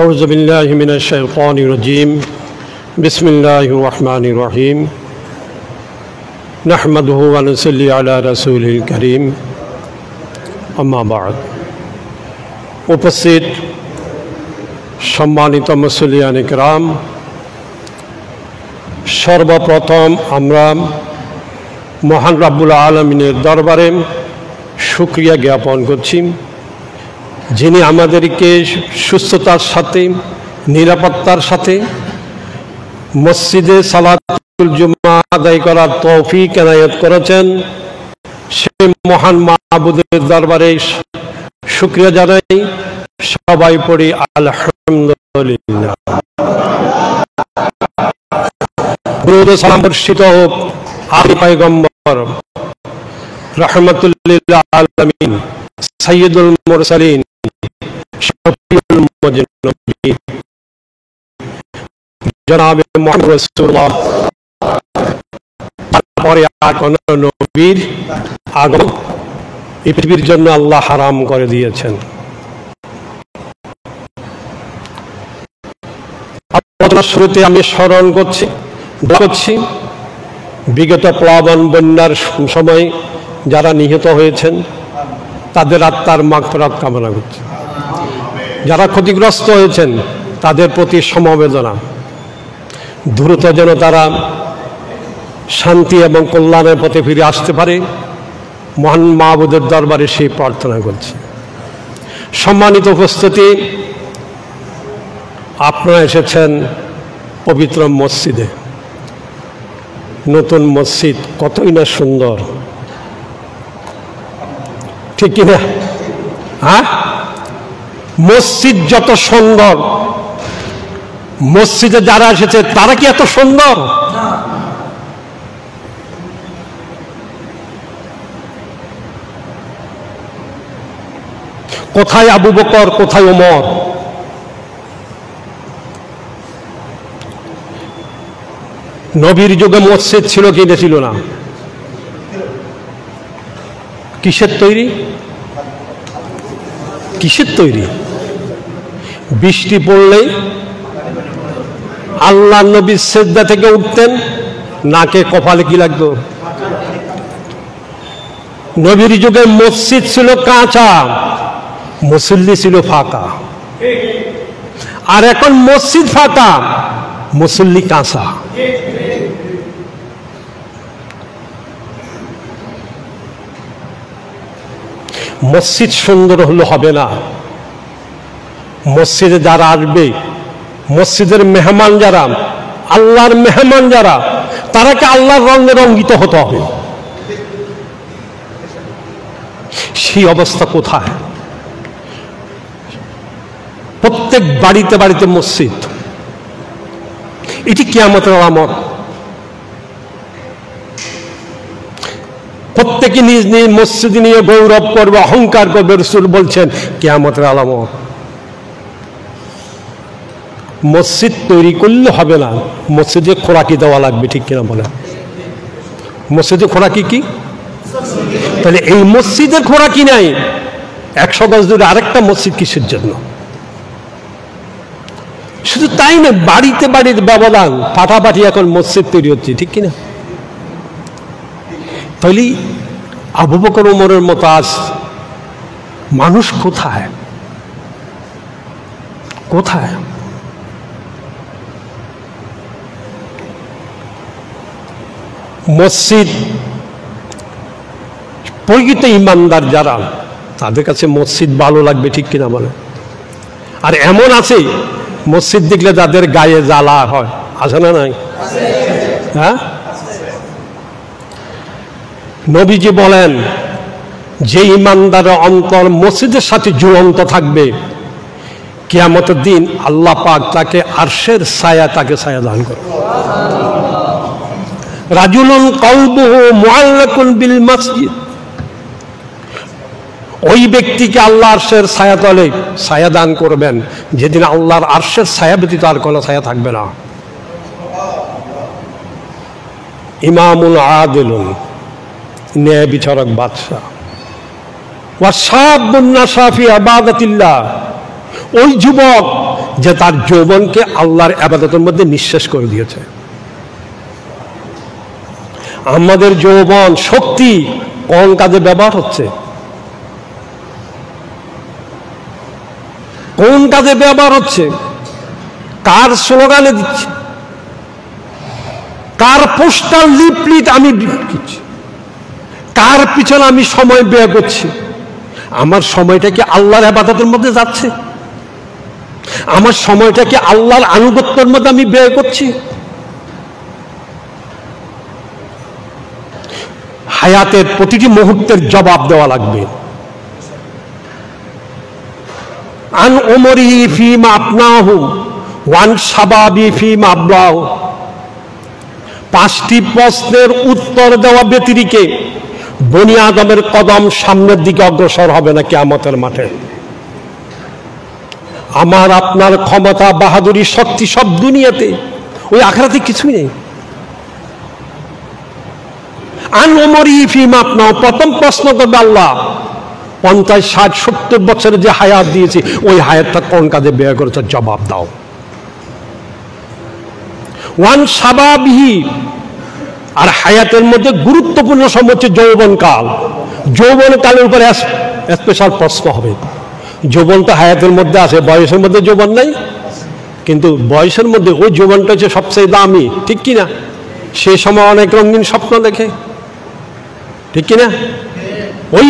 أعوذ بالله من الشيطان الرجيم بسم الله الرحمن الرحيم نحمده ونصلي على رسوله الكريم أما بعد উপস্থিত সম্মানিত মুসল্লিয়ান কিরাম, সর্বপ্রথম আমরা মহান রব্বুল আলামিনের দরবারে শুকরিয়া জ্ঞাপন করছি, যিনি আমাদেরকে সুস্থতার সাথে নিরাপত্তার সাথে মসজিদে সালাতুল জুমা আদায় করার তৌফিক এনায়েত করেছেন। সেই মহান মাবুদের দরবারে শুকরিয়া জানাই। সবাই পড়ি আলহামদুলিল্লাহ। দুরূদ ও সালাম বর্ষিত হোক আদি পয়গম্বর রাহমাতুল লিল আলামিন সাইয়্যিদুল মুরসালিন শফিউল মুজনিবিন জনাবে মুহাম্মদ রাসূলুল্লাহ। তারপরে আর কোন নবীর আগমন এই পৃথিবীর জন্য আল্লাহ হারাম করে দিয়েছেন। আলোচনার শুরুতে আমি স্মরণ করছি বিগত প্লাবন বন্যার সময় যারা নিহত হয়েছেন তাদের আত্মার মাগফিরাত কামনা করছি। যারা ক্ষতিগ্রস্ত হয়েছেন তাদের প্রতি সমবেদনা, দ্রুত যেন তারা শান্তি এবং কল্যাণের পথে ফিরে আসতে পারে, মহান মাবুদের দরবারে সেই প্রার্থনা করছি। সম্মানিত উপস্থিতি, আপনারা এসেছেন পবিত্র মসজিদে। নতুন মসজিদ কতই না সুন্দর, ঠিক কিনা? হ্যাঁ, মসজিদ যত সুন্দর, মসজিদে যারা এসেছে তারা কি এত সুন্দর? কোথায় আবু বকর, কোথায় ওমর? নবীর যুগে মসজিদ ছিল কি না ছিল না? কিসের তৈরি? কিসের তৈরি? বৃষ্টি পড়লেই আল্লাহ নবী সিজদা থেকে উঠতেন, নাকে কপালে কি লাগতো? নবীর যুগে মসজিদ ছিল কাঁচা, মুসল্লি ছিল ফাঁকা। আর এখন মসজিদ ফাঁকা, মুসল্লি কাঁচা। মসজিদ সুন্দর হলে হবে না, মসজিদে যারা আসবে, মসজিদের মেহমান যারা, আল্লাহর মেহমান যারা, তারাকে আল্লাহর রঙে রঙ্গিত হতে হবে। সেই অবস্থা কোথায়? প্রত্যেক বাড়িতে বাড়িতে মসজিদ। এটি কিয়ামতের আলামত। প্রত্যেকে নিজ নিজ মসজিদ নিয়ে গৌরব করবে, অহংকার করবে। রাসূল বলছেন কিয়ামতের আলামত। মসজিদ তৈরি করলে হবে না, মসজিদে খোরাকি দেওয়া লাগবে, ঠিক কিনা বলে? মসজিদে খোরাকি কি? তাহলে এই মসজিদের খোরাকি নাই, 100 গজ দূরে আরেকটা মসজিদ কিসের জন্য? শুধু তাই না, বাড়িতে বাড়িতে ব্যবধান, পাঠাপাঠি এখন মসজিদ তৈরি হচ্ছে, ঠিক কিনা? তাহলে আবু বকর ওমরের মতো আজ মানুষ কোথায়? কোথায়? মসজিদ প্রকৃত ইমানদার যারা, তাদের কাছে মসজিদ ভালো লাগবে, ঠিক কিনা বলে? আর এমন আছে মসজিদ দেখলে যাদের গায়ে জ্বালা হয়, আছে না নাই? হ্যাঁ, নবীজি বলেন যে ইমানদারের অন্তর মসজিদের সাথে ঝুলন্ত থাকবে, কিয়ামতের দিন আল্লাহ পাক তাকে আরশের ছায়া, তাকে ছায়া দান করবে। রাজুলুন কলবুহু মুআল্লাকুন বিল মসজিদ, ওই ব্যক্তিকে আল্লাহ আরশের ছায়া তলে ছায়া দান করবেন, যেদিন আল্লাহর আরশের ছায়া ব্যতীত আর কোনো ছায়া থাকবে না। ইমামুল আদিলুন, ন্যায় বিচারক বাদশাহ। ওয়া শাবুন নাশা ফি ইবাদাতিল্লাহ, ওই যুবক যে তার যৌবনকে আল্লাহর ইবাদতের মধ্যে নিঃশেষ করে দিয়েছে। আমাদের যৌবন শক্তি কোন কাজে ব্যবহার হচ্ছে? কোন কাজে ব্যবহার হচ্ছে? কার স্লোগানে দিচ্ছে? কার পোস্টার লিফলেট আমি দিচ্ছি? কার পিছনে আমি সময় ব্যয় করছি? আমার সময়টা কি আল্লাহর ইবাদতের মধ্যে যাচ্ছে? আমার সময়টা কি আল্লাহর আনুগত্যের মধ্যে আমি ব্যয় করছি? হায়াতের প্রতিটি মুহূর্তের জবাব দেওয়া লাগবে। আন উমরিহি ফীমা আফনাহু ওয়ান শাবাবি ফীমা আবলাহু। 5টি প্রশ্নের উত্তর দেওয়া ব্যতিরিকে বনি আদমের কদম সামনের দিকে অগ্রসর হবে না কিয়ামতের মাঠে। আমার আপনার ক্ষমতা, বাহাদুরি, শক্তি সব দুনিয়াতে, ওই আখিরাতে কিছুই নেই। আন উমরিহি ফীমা আফনাহু, প্রথম প্রশ্ন করবে আল্লাহ, 50, 60, 70 বছরের যে হায়াত দিয়েছি ওই হায়াতটা কোন কাজে ব্যয় করেছে? জবাব দাও। ওয়ান শাবাবিহি, আর হায়াতের মধ্যে গুরুত্বপূর্ণ সময় হচ্ছে যৌবনকাল। যৌবনকালের উপরে স্পেশাল প্রশ্ন হবে। যৌবন তো হায়াতের মধ্যে আছে, বয়সের মধ্যে যৌবন নাই, কিন্তু বয়সের মধ্যে ওই যৌবনটা হচ্ছে সবচেয়ে দামি, ঠিক কিনা? সে সময় অনেক রঙিন স্বপ্ন দেখে, ঠিক কিনা? ওই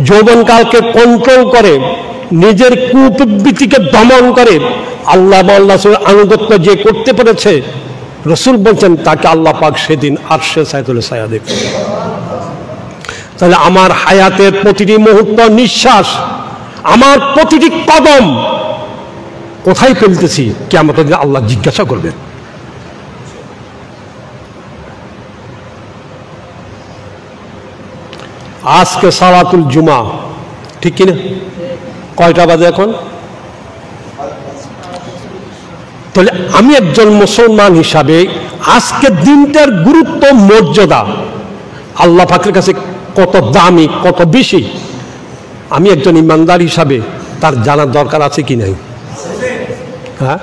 যৌবনকালকে কন্ট্রোল করে, নিজের কুপ্রবৃত্তিকে দমন করে আল্লাহ রাসূলের আনুগত্য যে করতে পেরেছে, রসুল বলছেন তাকে আল্লাহ পাক সেদিন আরশে ছায়াতলে ছায়া দেবে। তাহলে আমার হায়াতের প্রতিটি মুহূর্ত, নিঃশ্বাস, আমার প্রতিটি কদম কোথায় ফেলতেছি কিয়ামতের দিন আল্লাহ জিজ্ঞাসা করবেন। আজকে সালাতুল জুমা, ঠিক কিনা? কয়টা বাজে এখন? তাহলে আমি একজন মুসলমান হিসাবে আজকের দিনটার গুরুত্ব, মর্যাদা আল্লাহ পাকের কাছে কত দামি, কত বেশি, আমি একজন ইমানদার হিসাবে তার জানার দরকার আছে কি নাই? হ্যাঁ,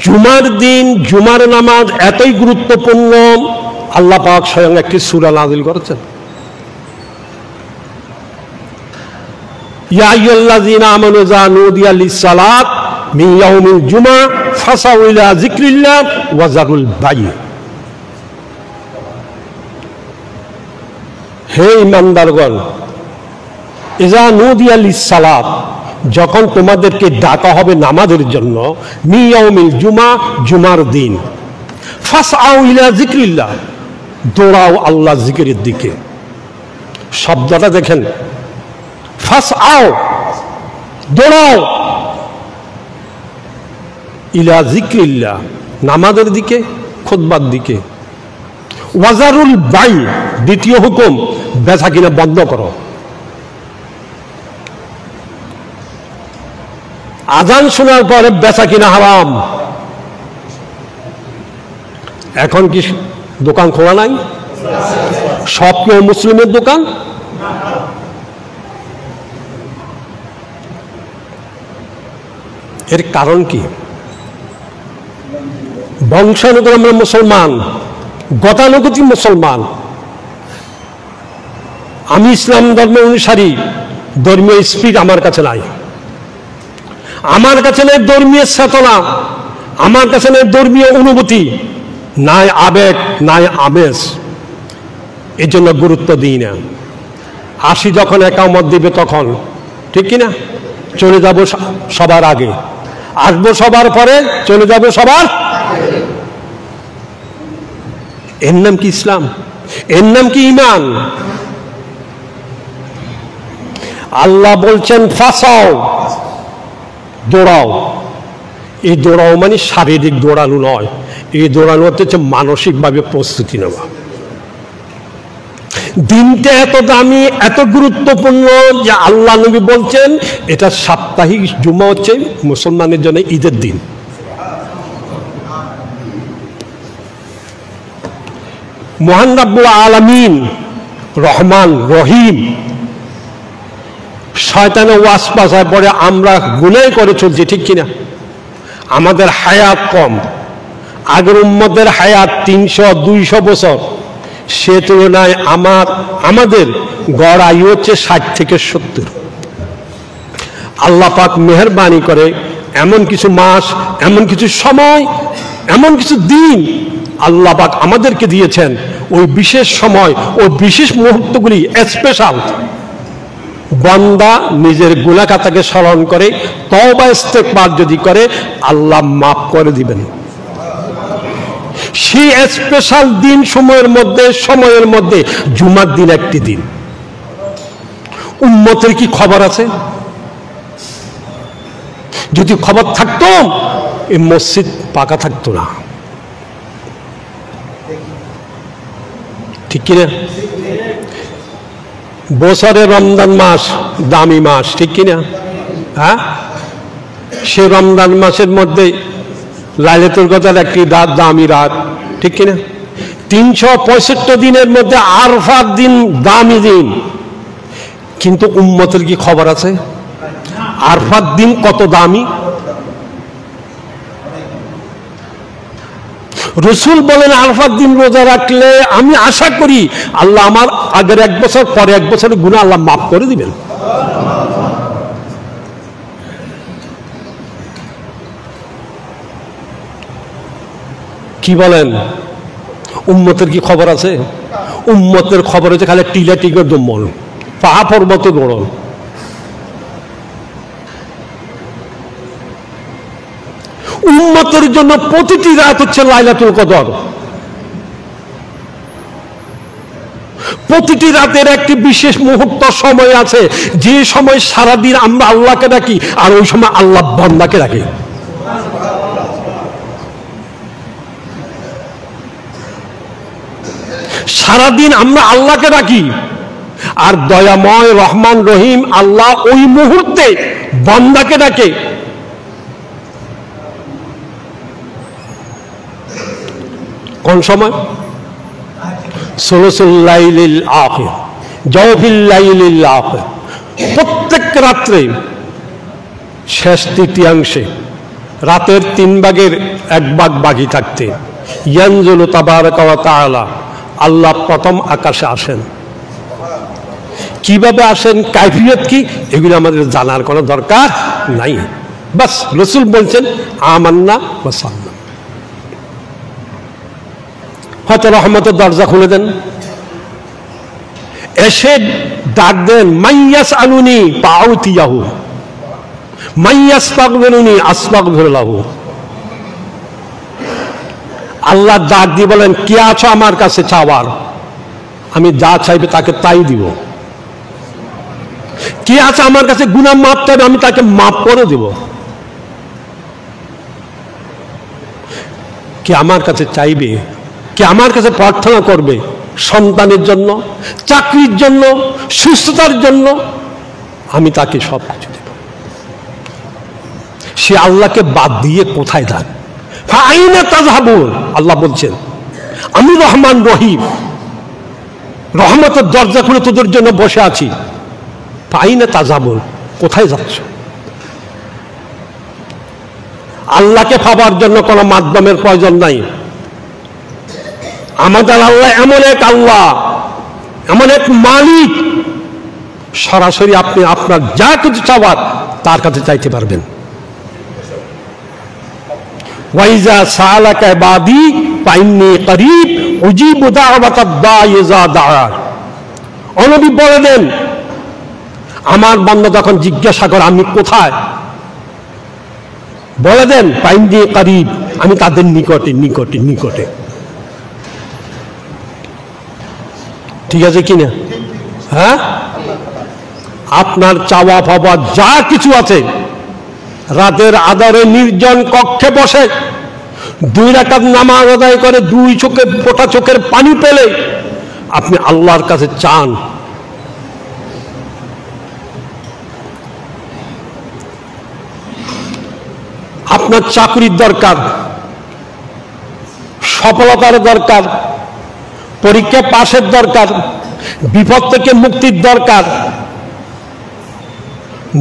জুমার দিন জুমার নামাজ এতই গুরুত্বপূর্ণ, আল্লাহ পাক স্বয়ং একটি সূরা নাযিল করেছেন। ইয়া আইয়ুহাল্লাযীনা আমানু ইযা নুদিয়া লিস-সালাত মিন ইয়াউমিল জুমআ ফাসাউ ইলা যিকরিল্লাহ ওয়া যারুল বাই'। হে ঈমানদারগণ, ইযা নুদিয়া লিস-সালাত, যখন তোমাদেরকে ডাকা হবে নামাজের জন্য, মিন ইয়াউমিল জুমআ, জুমার দিন, ফাসাউ ইলা যিকরিল্লাহ, দৌড়াও আল্লাহ জিকিরের দিকে। শব্দটা দেখেন, ফাসআও, দৌড়াও, ইলা যিকরিল্লাহ, নামাজের দিকে, খুতবার দিকে। ওয়াজারুল বাই', দ্বিতীয় হুকুম, বেচা কিনা বন্ধ করো। আজান শোনার পরে বেচা কিনা হারাম। এখন কি দোকান খোলা নাই? সব কেউ মুসলিমের দোকান? এর কারণ কি? বংশানুক্রমে আমরা মুসলমান, গতানুগতিক মুসলমান। আমি ইসলাম ধর্ম অনুসারী, ধর্মীয় স্পিরিট আমার কাছে নাই, আমার কাছে নেই ধর্মীয় চেতনা, আমার কাছে নেই ধর্মীয় অনুভূতি, নাই আবেগ, নাই আবেশ। এই জন্য গুরুত্ব দিই না। আসি যখন একামত দিবে তখন, ঠিক কিনা? চলে যাব সবার আগে, আসবো সবার পরে, চলে যাব সবার। এর নাম কি ইসলাম? এর নাম কি ঈমান? আল্লাহ বলছেন ফাসাও, দৌড়াও। এই দৌড়াও মানে শারীরিক দৌড়ানো নয়, এই দৌড়ানো হচ্ছে মানসিকভাবে প্রস্তুতি নেওয়া। দিনটা এত দামি, এত গুরুত্বপূর্ণ যে আল্লাহ নবী বলছেন এটা সাপ্তাহিক জুমা হচ্ছে মুসলমানের জন্য ঈদের দিন। মহান রব্বুল আলামিন, রহমান রহিম, শয়তানের ওয়াসওয়াসায় পড়ে আমরা গুনাহ করে চলছি, ঠিক কিনা? আমাদের হায়াত কম, আগের উম্মতের হায়াত 300-200 বছর, সে তুলনায় আমাদের গড় আয়ু হচ্ছে 60 থেকে 70। আল্লাহ পাক মেহেরবানি করে এমন কিছু মাস, এমন কিছু সময়, এমন কিছু দিন আল্লাহ পাক আমাদেরকে দিয়েছেন। ওই বিশেষ সময়, ওই বিশেষ মুহূর্তগুলি স্পেশাল। বান্দা নিজের গুনাহ খাতাকে স্মরণ করে তওবা ইস্তেগফার যদি করে, আল্লাহ মাফ করে দিবেন। সেই স্পেশাল দিন সময়ের মধ্যে জুমার দিন একটি দিন। উম্মতের কি খবর আছে? যদি খবর থাকতো এই মসজিদ পাকা থাকতো না, ঠিক কিনা? বছরের রমজান মাস দামি মাস, ঠিক কিনা? হ্যাঁ, সে রমজান মাসের মধ্যে লাইলাতুল কদর একটি রাত, দামি রাত, ঠিক কিনা? 365 দিনের মধ্যে আরফার দিন দামি দিন। কিন্তু উম্মতের কি খবর আছে আরফার দিন কত দামি? রসুল বলেন আরফার দিন রোজা রাখলে আমি আশা করি আল্লাহ আমার আগের 1 বছর পরে 1 বছরের গুনাহ আল্লাহ মাফ করে দিবেন। কি বলেন? উম্মতের কি খবর আছে? উম্মতের খবর হচ্ছে খালি টিলা টিকের দমন, পাহা পর্বত দৌড়ন। উম্মতের জন্য প্রতিটি রাত হচ্ছে লাইলাতুল কদর। প্রতিটি রাতের একটি বিশেষ মুহূর্ত সময় আছে, যে সময় সারাদিন আমরা আল্লাহকে ডাকি, আর ওই সময় আল্লাহ বান্দাকে ডাকে। সারাদিন আমরা আল্লাহকে ডাকি, আর দয়াময় রহমান রহিম আল্লাহ ওই মুহূর্তে বান্দাকে ডাকে। কোন সময়? সুলুসুল লাইলিল আখির, জাওফিল লাইলিল আখির। প্রত্যেক রাত্রে শেষ তৃতীয়াংশে, রাতের 3 ভাগের 1 ভাগ বাকি থাকতে ইয়ানজুলু তাবারাকা ওয়া তাআলা, আল্লাহ প্রথম আকাশে আসেন। কিভাবে আসেন, কাইফিয়ত কি, এগুলো আমাদের জানার কোনো দরকার নাই। বাস রাসূল বলছেন আমান্না ওয়া সাল্লাম। হয়তো রহমতের দরজা খুলে দেন, এসে ডাক দেন মাইয়াস আলুনি পাউতিয়াহু, মাইয়াস পাগবেরুনি আসপাগবের লাহু। আল্লাহ ডাক দিয়ে বলেন কে আছো আমার কাছে চাওয়ার, আমি যা চাইবে তাকে তাই দিব। কে আছে আমার কাছে গুনাহ মাফ চাইবে, আমি তাকে মাফ করে দেব। কে আমার কাছে চাইবে, কে আমার কাছে প্রার্থনা করবে সন্তানের জন্য, চাকরির জন্য, সুস্থতার জন্য, আমি তাকে সব কিছু দেব। সে আল্লাহকে বাদ দিয়ে কোথায় যান? ফাআইনা তাযহাবুন, আল্লাহ বলছেন আমি রহমান রহিম, রহমতের দরজা খুলে তোদের জন্য বসে আছি। ফাআইনা তাযহাবুন, কোথায় যাচ্ছ? আল্লাহকে পাবার জন্য কোনো মাধ্যমের প্রয়োজন নাই। আমাদের আল্লাহ এমন এক আল্লাহ, এমন এক মালিক, সরাসরি আপনি আপনার যা কিছু চাওয়ার তার কাছে চাইতে পারবেন। ওয়াইজা সালাকা ইবাদি ফাইন্নী করিব উজিবু দাওয়াতাদ দাঈ ইযা দাআন। নবী বলে দেন আমার বান্দা যখন জিজ্ঞাসা করে আমি কোথায়, বলে দেন ফাইন্নী করিব, আমি তাদের নিকটে নিকটে নিকটে। ঠিক আছে কিনা? হ্যাঁ, আপনার চাওয়া পাওয়া যা কিছু আছে, রাতের আধারে নির্জন কক্ষে বসে 2 রাকাত নামাজ আদায় করে 2 চোখে ফোঁটা চোখের পানি পেলে আপনি আল্লাহর কাছে চান। আপনার চাকরির দরকার, সফলতার দরকার, পরীক্ষা পাশের দরকার, বিপদ থেকে মুক্তির দরকার,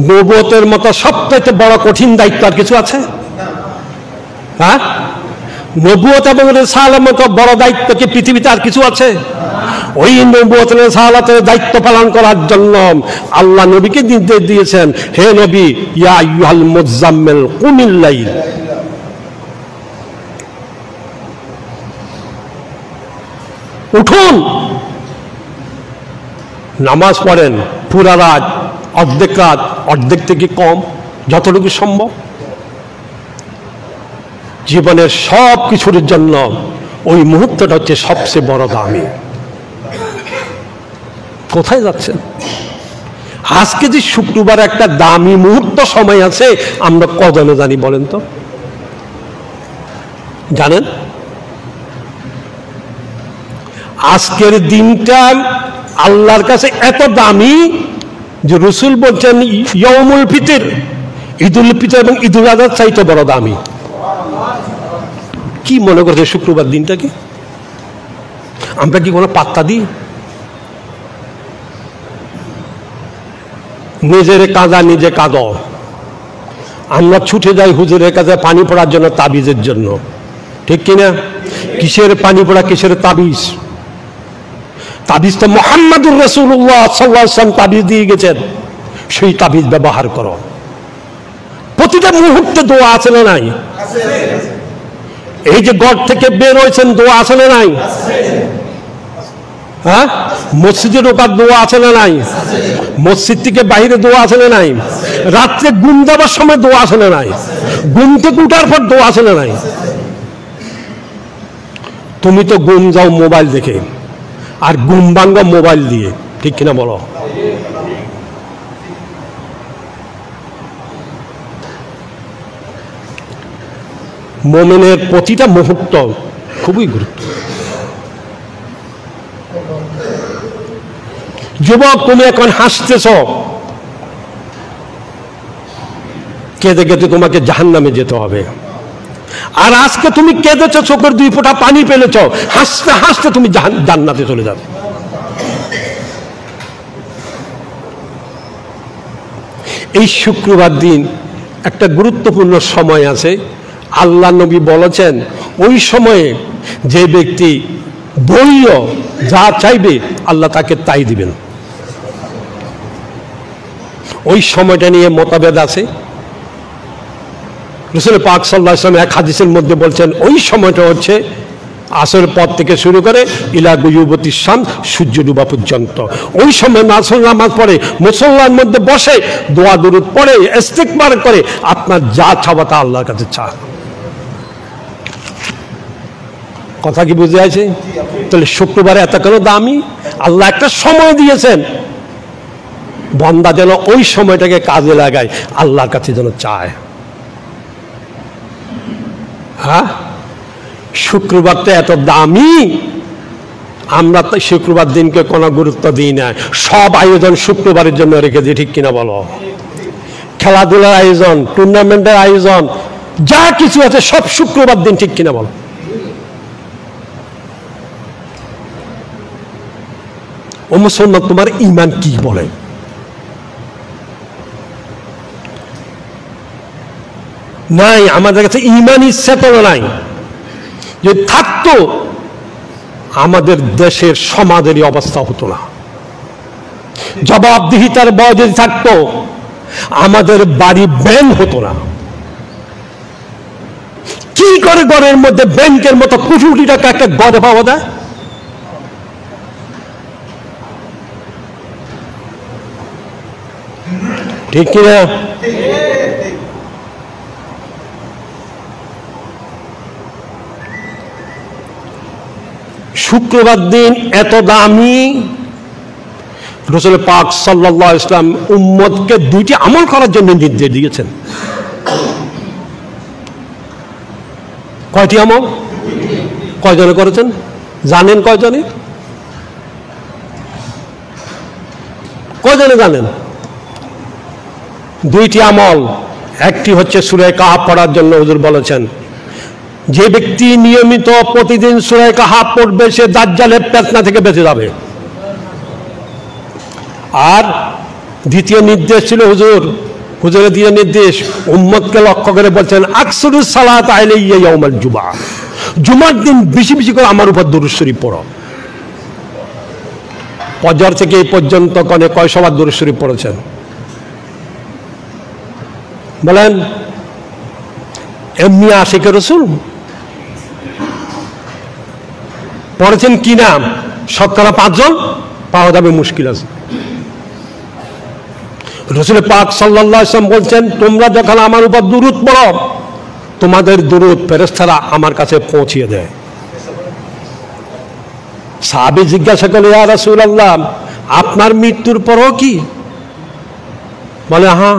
নবুয়তের মতো সবচাইতে বড় কঠিন দায়িত্ব আর কিছু আছে? হ্যাঁ, নবুয়ত এবং রিসালাতের মতো বড় দায়িত্ব কি পৃথিবীতে আর কিছু আছে? ওই নবুয়ত রিসালাতের দায়িত্ব পালন করার জন্য আল্লাহ নবীকে নির্দেশ দিয়েছেন, হে নবী, ইয়া আইয়ুহাল মুযাম্মিল কুমিল লাইল, উঠুন, নামাজ পড়েন পুরা রাত, অর্ধেক রাত, অর্ধেক থেকে কম, যতটুকু সম্ভব। জীবনের সব কিছুর জন্য ওই মুহূর্তটা হচ্ছে সবচেয়ে বড় দামি। কোথায় যাচ্ছেন? আজকে যে শুক্রবার একটা দামি মুহূর্ত সময় আছে, আমরা কজনে জানি বলেন তো? জানেন? আজকের দিনটা আল্লাহর কাছে এত দামি যে রাসূল বলছেন ইয়াউমুল ফিতর, ঈদুল ফিতর এবং ঈদুল আযহার চাইতে বড় দামি। কি মনে করছে শুক্রবার দিনটাকে? আমরা কি কোনো পাত্তা দিই? নিজের কাঁদা নিজে কাঁদ। আমরা ছুটে যাই হুজুরের কাছে পানি পড়ার জন্য, তাবিজের জন্য, ঠিক কিনা? কিসের পানি পড়া, কিসের তাবিজ? তাবিজ তো মুহাম্মদুর রাসূলুল্লাহ সাল্লাল্লাহু আলাইহি ওয়াসাল্লাম তাবিজ দিয়ে গেছেন, সেই তাবিজ ব্যবহার করো। প্রতিটা মুহূর্তে দোয়া আছে না নাই? এই যে ঘর থেকে বের হয়েছেন, দোয়া আছে না নাই? হ্যাঁ, মসজিদে ঢোকার দোয়া আছে না নাই? মসজিদ থেকে বাইরে দোয়া আছে না নাই? রাত্রে ঘুম দেওয়ার সময় দোয়া আছে না নাই? ঘুম থেকে উঠার পর দোয়া আছে না নাই? তুমি তো ঘুম যাও মোবাইল দেখে, আর ঘুম ভাঙ্গা মোবাইল দিয়ে, ঠিক কিনা বলো? মুমিনের প্রতিটা মুহূর্ত খুবই গুরুত্ব। যুবক, তুমি এখন হাসতেছ, কেঁদে কেঁদে তোমাকে জাহান্নামে যেতে হবে। আর আজকে তুমি কেঁদেছ, চোখের 2 ফোঁটা পানি ফেলেছ, হাসতে হাসতে তুমি জান্নাতে চলে যাবে। এই শুক্রবার দিন একটা গুরুত্বপূর্ণ সময় আছে। আল্লাহ নবী বলেছেন, ওই সময়ে যে ব্যক্তি বলল যা চাইবে আল্লাহ তাকে তাই দিবেন। ওই সময়টা নিয়ে মতভেদ আছে। রাসূল পাক সাল্লাল্লাহু আলাইহি ওয়াসাল্লাম এক হাদিসের মধ্যে বলছেন, ওই সময়টা হচ্ছে আসরের পর থেকে শুরু করে ইলা গুয়ুবতিশ শামস, সূর্য ডুবা পর্যন্ত। ওই সময় আসর নামাজ পড়ে মুসল্লার মধ্যে বসে দোয়া দুরূদ পড়ে ইস্তিগফার করে, আপনার যা চাওয়া তা আল্লাহর কাছে চান। কথা কি বুঝে আছে? তাহলে শুক্রবারে এত কেন দামি? আল্লাহ একটা সময় দিয়েছেন, বান্দা যেন ওই সময়টাকে কাজে লাগায়, আল্লাহর কাছে যেন চায়। হ্যাঁ, শুক্রবারটা এত দামি, আমরা তো শুক্রবার দিনকে কোনো গুরুত্ব দিই না। সব আয়োজন শুক্রবারের জন্য রেখে দিই, ঠিক কিনা বলো? খেলাধুলার আয়োজন, টুর্নামেন্টের আয়োজন, যা কিছু আছে সব শুক্রবার দিন, ঠিক কিনা বলো? ও মুসলমান, তোমার ঈমান কি বলে? নাই, আমাদের কাছে ঈমানি চেতনা নাই। যদি থাকতো আমাদের দেশের সমাজেরই অবস্থা হতো না। জবাবদিহিতার বয় যদি থাকতো আমাদের বাড়ি ব্যাংক হতো না। কি করে ঘরের মধ্যে ব্যাংকের মতো কোটি কোটি টাকা একটা ঘরে পাওয়া যায়? ঠিক কিনা? শুক্রবার দিন এত দামি, রাসূল পাক সাল্লাল্লাহু আলাইহি ওয়াসাল্লাম উম্মতকে 2টি আমল করার জন্য নির্দেশ দিয়েছেন। কয়টি আমল? কয়জনে করেছেন জানেন? কয়জনে? কয়জনে জানেন? 2টি আমল। একটি হচ্ছে সূরা কাহফ পড়ার জন্য হুজুর বলেছেন, যে ব্যক্তি নিয়মিত প্রতিদিন সূরা কাহফ পড়বে সে দাজ্জালের ফিতনা থেকে বেঁচে যাবে। আর দ্বিতীয় নির্দেশ ছিল হুজুরের দ্বিতীয় নির্দেশ উম্মতকে লক্ষ্য করে বলছেন আকসুরুস সালাত আলাইয়া ইয়াউমাল জুমআ, জুমার দিন বেশি বেশি করে আমার উপর দুরূদ শরীফ পড়ো। ফজর থেকে এই পর্যন্ত কয় সবার দুরূদ শরীফ পড়েছেন বলেন? এমনি আশিকে রাসূল পড়েছেন কি নাম? শতকরা 5 জন পাওয়া যাবে মুশকিল আছে। রাসূল পাক সাল্লাল্লাহু আলাইহি ওয়াসাল্লাম বলছেন তোমরা যখন আমার উপর দুরূদ পড়ো তোমাদের দুরূদ ফেরেশতারা আমার কাছে পৌঁছিয়ে দেয়। সাহাবী জিজ্ঞাসা করল ইয়া রাসূলুল্লাহ আপনার মৃত্যুর পরও কি? বলে হ্যাঁ,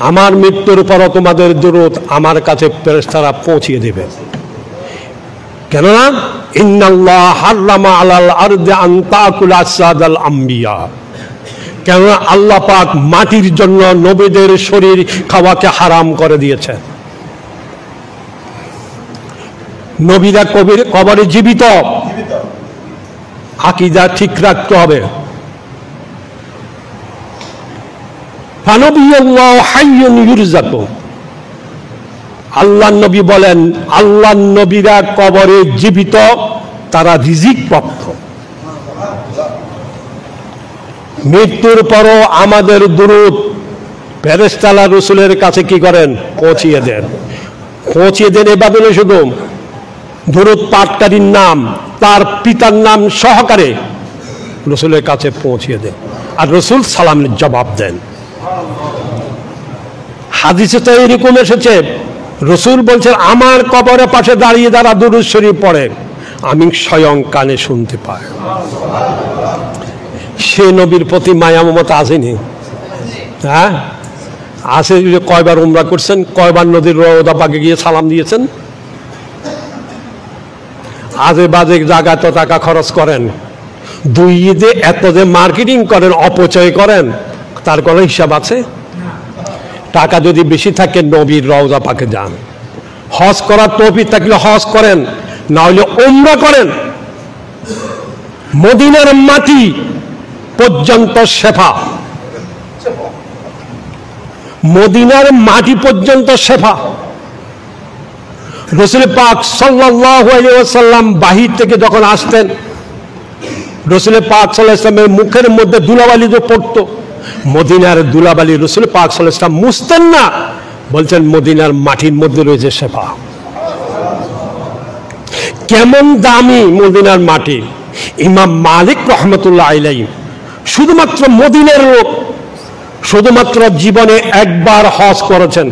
আমার মৃত্যুর পরও তোমাদের দুরূদ আমার কাছে ফেরেশতারা পৌঁছিয়ে দেবে। কেননা ইন্নাল্লাহ হাররামা আলাল আরদি আন তাকুল আসাদাল আম্বিয়া, কেননা আল্লাহ পাক মাটির জন্য নবীদের শরীর খাওয়াকে হারাম করে দিয়েছে। নবীরা কবরে জীবিত, আকীদা ঠিক রাখতে হবে। ফানবিয়ুল্লাহ হাইয়ুন ইউরযাকু, আল্লাহর নবী বলেন আল্লাহর নবীরা কবরে জীবিত, তারা রিজিক প্রাপ্ত। মৃত্যুর পরও আমাদের দুরূদ ফেরেশতারা রাসূলের কাছে কি করেন? পৌঁছিয়ে দেন। পৌঁছিয়ে দেন এভাবে নয়, শুধু দুরূদ পাঠকারীর নাম তার পিতার নাম সহকারে রাসূলের কাছে পৌঁছিয়ে দেন, আর রাসূল সালামের জবাব দেন। হাদিসে তো এরকম এসেছে, রাসূল বলছেন আমার কবরের পাশে দাঁড়িয়ে যারা দুরূদ শরীফ পড়ে আমি স্বয়ং কানে শুনতে পাই। সে নবীর প্রতি মায়া মমতা আসেনি? হ্যাঁ আসে। কয়বার উমরা করছেন, কয়বার নদীর রওজা পাকে গিয়ে সালাম দিয়েছেন? আজে বাজে জায়গায় তো টাকা খরচ করেন, 2 ঈদে এত যে মার্কেটিং করেন, অপচয় করেন, তার কোনো হিসাব আছে? টাকা যদি বেশি থাকে নবীর রওজা পাকে যান, হজ করার তৌফিক থাকলে হজ করেন, না হলে উমরা করেন। মদিনার মাটি পর্যন্ত শেফা, মদিনার মাটি পর্যন্ত শেফা। রাসূল পাক সাল্লাল্লাহু আলাইহি ওয়াসাল্লাম বাহির থেকে যখন আসতেন, রাসূল পাক সাল্লাল্লাহু আলাইহি ওয়াসাল্লামের মুখের মধ্যে ধুলাবালি যে পড়তো, মদিনার ধুলাবালি রাসূল পাক সাল্লাল্লাহু আলাইহি ওয়াসাল্লাম মুছতেন না, বলছেন মদিনার মাটির মধ্যে রয়েছে শেফা। কেমন দামি মদিনার মাটি! ইমাম মালিক রাহমাতুল্লাহ আলাইহি শুধুমাত্র মদিনার লোক, শুধুমাত্র জীবনে একবার হজ করেছেন।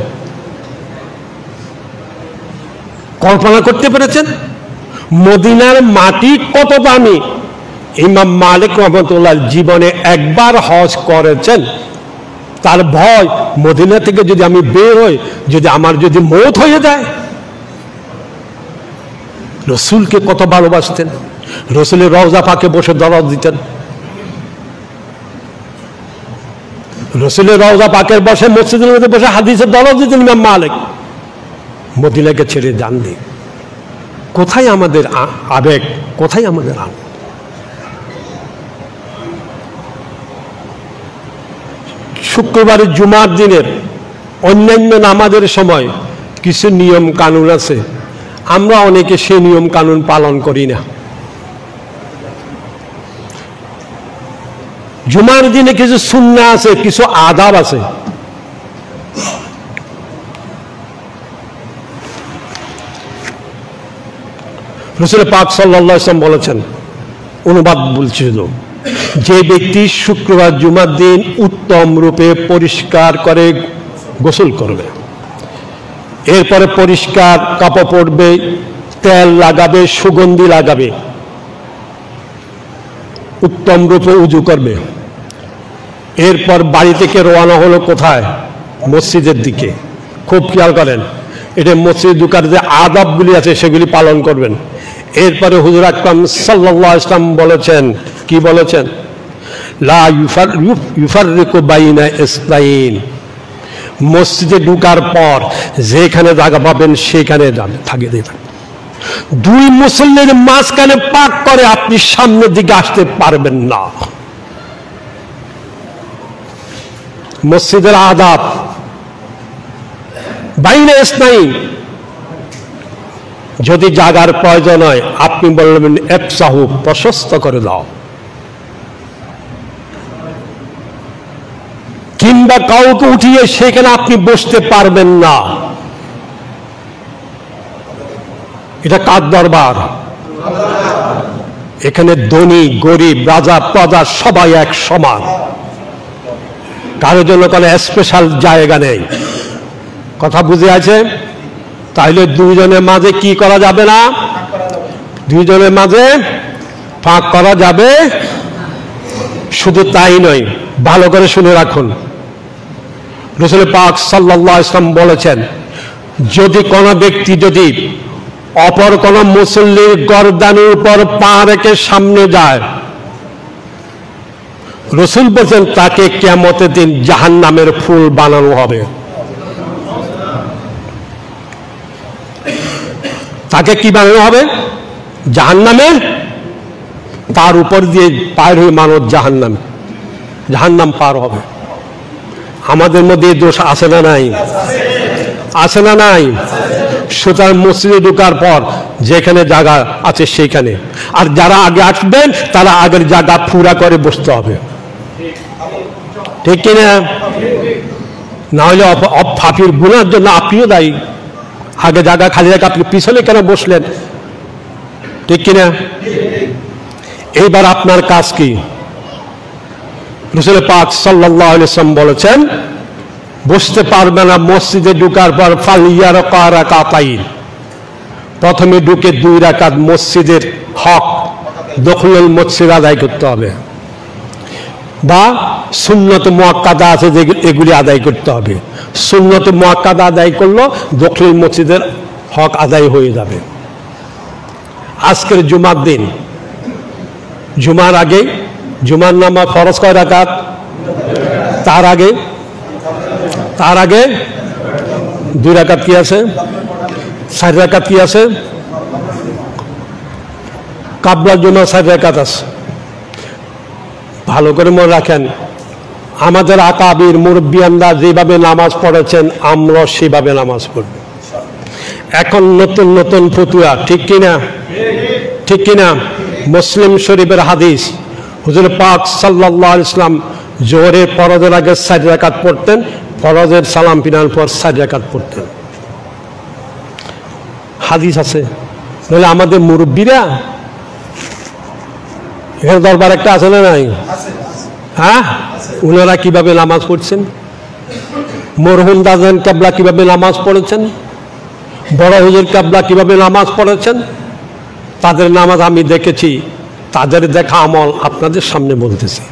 কল্পনা করতে পেরেছেন মদিনার মাটি কত দামি? ইমাম মালিক রাহমাতুল্লাহ জীবনে একবার হজ করেছেন। তার ভয় মদিনা থেকে যদি আমি বের হই, যদি আমার যদি মওত হয়ে যায়। রাসূলকে কত ভালোবাসতেন, রাসূলের রওজা পাকে বসে দরদ দিতেন, রাসূলের রওজা পাকের বসে মসজিদের মধ্যে বসে হাদিসের দরদ দিতেন ইমাম মালিক। মদিনাকে ছেড়ে যাননি। কোথায় আমাদের আবেগ, কোথায় আমাদের আনন্দ? শুক্রবারের জুমার দিনের অন্যান্য নামাজের সময় কিছু নিয়ম কানুন আছে, আমরা অনেকে সেই নিয়ম কানুন পালন করি না। জুমার দিনে কিছু সুন্নাহ আছে, কিছু আদাব আছে। রাসূল পাক সাল্লাল্লাহু আলাইহি ওয়াসাল্লাম বলেছেন, অনুবাদ বলছি শুধু, যে ব্যক্তি শুক্রবার জুমার দিন উত্তম রূপে পরিষ্কার করে গোসল করবে, এরপরে পরিষ্কার কাপড় পরবে, তেল লাগাবে, সুগন্ধি লাগাবে, উত্তম রূপে উজু করবে, এরপর বাড়ি থেকে রওনা হলো কোথায়? মসজিদের দিকে। খুব খেয়াল করেন, এটা মসজিদ ঢোকার যে আদবগুলি আছে সেগুলি পালন করবেন। এরপরে হুজুর আকরাম সাল্লাল্লাহু আলাইহি ওয়াসাল্লাম বলেছেন, কি বলেছেন? লা ইউফাররিকু বাইনা ইসনাইন, মসজিদে ঢোকার পর যেখানে জায়গা পাবেন সেখানে যাবেন, থাকে দিয়ে থাকবেন। 2 মুসল্লির মাঝখানে পাক করে আপনি সামনের দিকে আসতে পারবেন না। মসজিদের আদাব বাইরে ইসনাইন, যদি জাগার প্রয়োজন হয় আপনি বলবেন এফসাহু, প্রশস্ত করে দাও, কিংবা কাউকে উঠিয়ে সেখানে আপনি বসতে পারবেন না। এটা কার দরবার? এখানে ধনী গরিব রাজা প্রজা সবাই এক সমান, কারোর জন্য কোনো স্পেশাল জায়গা নেই। কথা বুঝে আছে? তাইলে দুইজনের মাঝে কি করা যাবে না? দুইজনের মাঝে ফাঁক করা যাবে। শুধু তাই নয়, ভালো করে শুনে রাখুন, রাসূল পাক সাল্লাল্লাহু আলাইহি ওয়াসাল্লাম বলেছেন, যদি কোনো ব্যক্তি যদি অপর কোন মুসল্লির গর্দানের উপর পা রেখে সামনে যায়, রাসূল বলেছেন তাকে কিয়ামতের দিন জাহান্নামের ফুল বানানো হবে। তাকে কি বানানো হবে? জাহান্নামের, তার উপর দিয়ে পার হয়ে মানুষ জাহান্নাম পার হবে। আমাদের মধ্যে দোষ আছে না নাই? আছে না নাই? সুতরাং মসজিদে ঢোকার পর যেখানে জায়গা আছে সেখানে, আর যারা আগে আসবেন তারা আগের জায়গা পুরা করে বসতে হবে, ঠিক কিনা? না হলে ফাঁপির গুনার জন্য আপনিও দায়ী। আগে জায়গা খালি রেখে আপনি পিছনে কেন বসলেন? ঠিক কিনা? এইবার আপনার কাজ কি? রাসূল পাক সাল্লাল্লাহু আলাইহি ওয়াসাল্লাম বলেছেন, বসতে পারবে না মসজিদে ঢোকার পর ফালিয়ারকা রাকাতাইন, প্রথমে ঢুকে 2 রাকাত মসজিদের হক দখলুল মসজিদ আদায় করতে হবে, বা সুন্নত মুআক্কাদা আছে এগুলি আদায় করতে হবে। সুন্নত মুআক্কাদা আদায় করলো দখলুল মসজিদের হক আদায় হয়ে যাবে। আজকের জুমার দিন, জুমার আগে জুমার নামাজ ফরজ কয় রাকাত? তার আগে 2 রাকাত কি আছে? 4 রাকাত কি আছে? কাবলা জুমা 4 রাকাত আছে। ভালো করে মনে রাখেন, আমাদের আকাবির মুরব্বিয়ানরা যেভাবে নামাজ পড়েছেন আমরা সেভাবে নামাজ পড়ব। এখন নতুন নতুন ফতুয়া, ঠিক কিনা? ঠিক কিনা? মুসলিম শরীফের হাদিস, হুজুর পাক সাল্লাল্লাহু আলাইহি ওয়াসাল্লাম জোহরের ফরজের আগে 4 রাকাত পড়তেন, ফরজের সালাম ফিরানোর পর 4 রাকাত পড়তেন। হাদিস আছে। নইলে আমাদের মুরব্বীরা, এখানে দরবার একটা আছে না নাই? হ্যাঁ, ওনারা কিভাবে নামাজ পড়ছেন, মরহুম দাজান কাবলা কিভাবে নামাজ পড়েছেন, বড় হুজুর কাবলা কিভাবে নামাজ পড়েছেন, তাদের নামাজ আমি দেখেছি, তাদের দেখা আমল আপনাদের সামনে বলতেছি,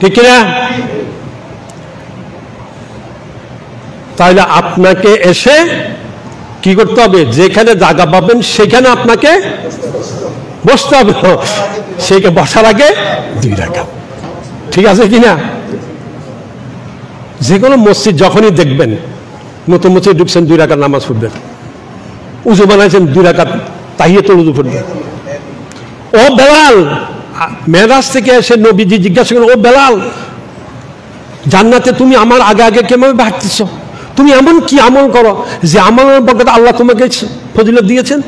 ঠিক না? তাহলে আপনাকে এসে কি করতে হবে? যেখানে জায়গা পাবেন সেখানে আপনাকে বসতে হবে। সেখানে বসার আগে 2 রাকাত, ঠিক আছে কিনা? যে কোনো মসজিদ যখনই দেখবেন, নতুন মসজিদ ঢুকছেন 2 রাকাত নামাজ পড়বেন, উজু বানাইছেন 2 রাকাত তাহিয়াতুল উযু পড়বেন। ও বেলাল, মেরাজ থেকে এসে নবীজি জিজ্ঞাসা করেন, ও বেলাল, জান্নাতে তুমি আমার আগে আগে কেমন হাঁটতেছ? তুমি এমন কি আমল করো যে আমলের বরকতে আল্লাহ তোমাকে ফজিলত দিয়েছেন?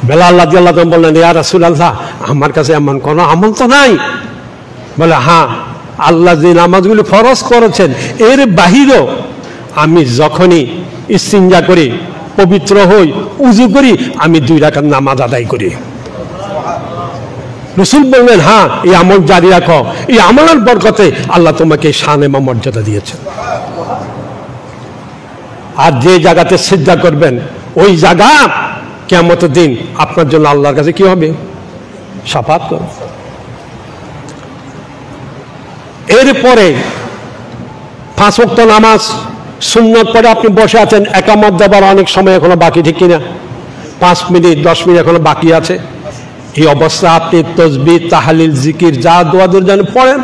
বেলাল রাদিয়াল্লাহু তাআলা বললেন, ইয়া রাসূলুল্লাহ, আমার কাছে এমন কোনো আমল তো নাই। বলে, হ্যাঁ, আল্লাহ যে নামাজগুলি ফরজ করেছেন এর বাহিরেও আমি যখনই ইস্তিনজা করি, পবিত্র হই, উযু করি, আমি 2 রাকাত নামাজ আদায় করি। রাসূল বললেন, হ্যাঁ, এই আমল জারি রাখো, এই আমলের বরকতে আল্লাহ তোমাকে শান এবং মর্যাদা দিয়েছেন। আর যে জায়গাতে সিজদা করবেন ওই জায়গা কিয়ামতের দিন আপনার জন্য আল্লাহর কাছে কি হবে? শাফাত করবে। এরপরে 5 ওয়াক্ত নামাজ সুন্নত পড়ে আপনি বসে আছেন, একামত দেবার অনেক সময় এখনো বাকি, ঠিক কিনা? 5 মিনিট 10 মিনিট এখনো বাকি আছে। এই অবস্থা আপনি তাসবিহ, তাহলিল, জিকির যা দোয়া জানেন পড়েন,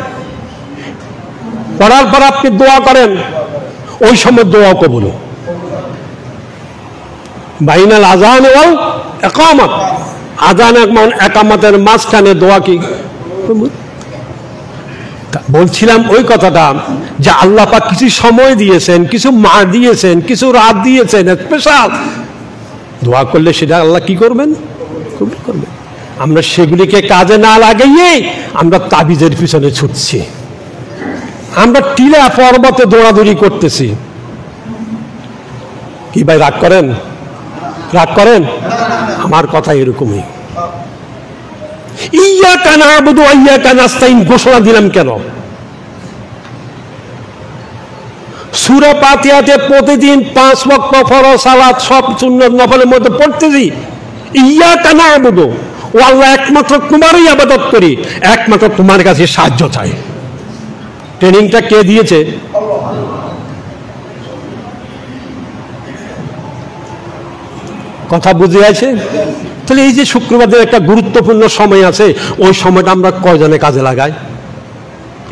পড়ার পর আপনি দোয়া করেন, ওই সময় দোয়া কবুল। বাইনাল আযান ওয়াল ইকামাত, আযান এবং ইকামাতের মাঝখানে দোয়া কি? বলছিলাম ওই কথাটা যে আল্লাহ পাক কিছু সময় দিয়েছেন, কিছু মা দিয়েছেন, কিছু রাত দিয়েছেন স্পেশাল, দোয়া করলে সেটা আল্লাহ কি করবেন? কবুল করবেন। আমরা সেগুলিকে কাজে না লাগাইয়ে আমরা তাবিজের পিছনে ছুটছি, আমরা টিলা পর্বতে দৌড়াদৌড়ি করতেছি। কি ভাই রাগ করেন? রাগ করেন? আমার কথা এরকমই। ইয়্যাকা না'বুদু ওয়া ইয়্যাকা নাস্তাইন ঘোষণা দিলাম কেন? সূরা ফাতিহাতে প্রতিদিন 5 ওয়াক্ত ফরজ সালাত সব সুন্নাত নফলের মধ্যে পড়তেছি ইয়্যাকা না'বুদু, ও আল্লাহ একমাত্র তোমারই ইবাদত করি, একমাত্র তোমার কাছে সাহায্য চাই। ট্রেনিংটা কে দিয়েছে? কথা বুঝে আছে? তাহলে এই যে শুক্রবারের একটা গুরুত্বপূর্ণ সময় আছে, ওই সময়টা আমরা কয়জনে কাজে লাগাই?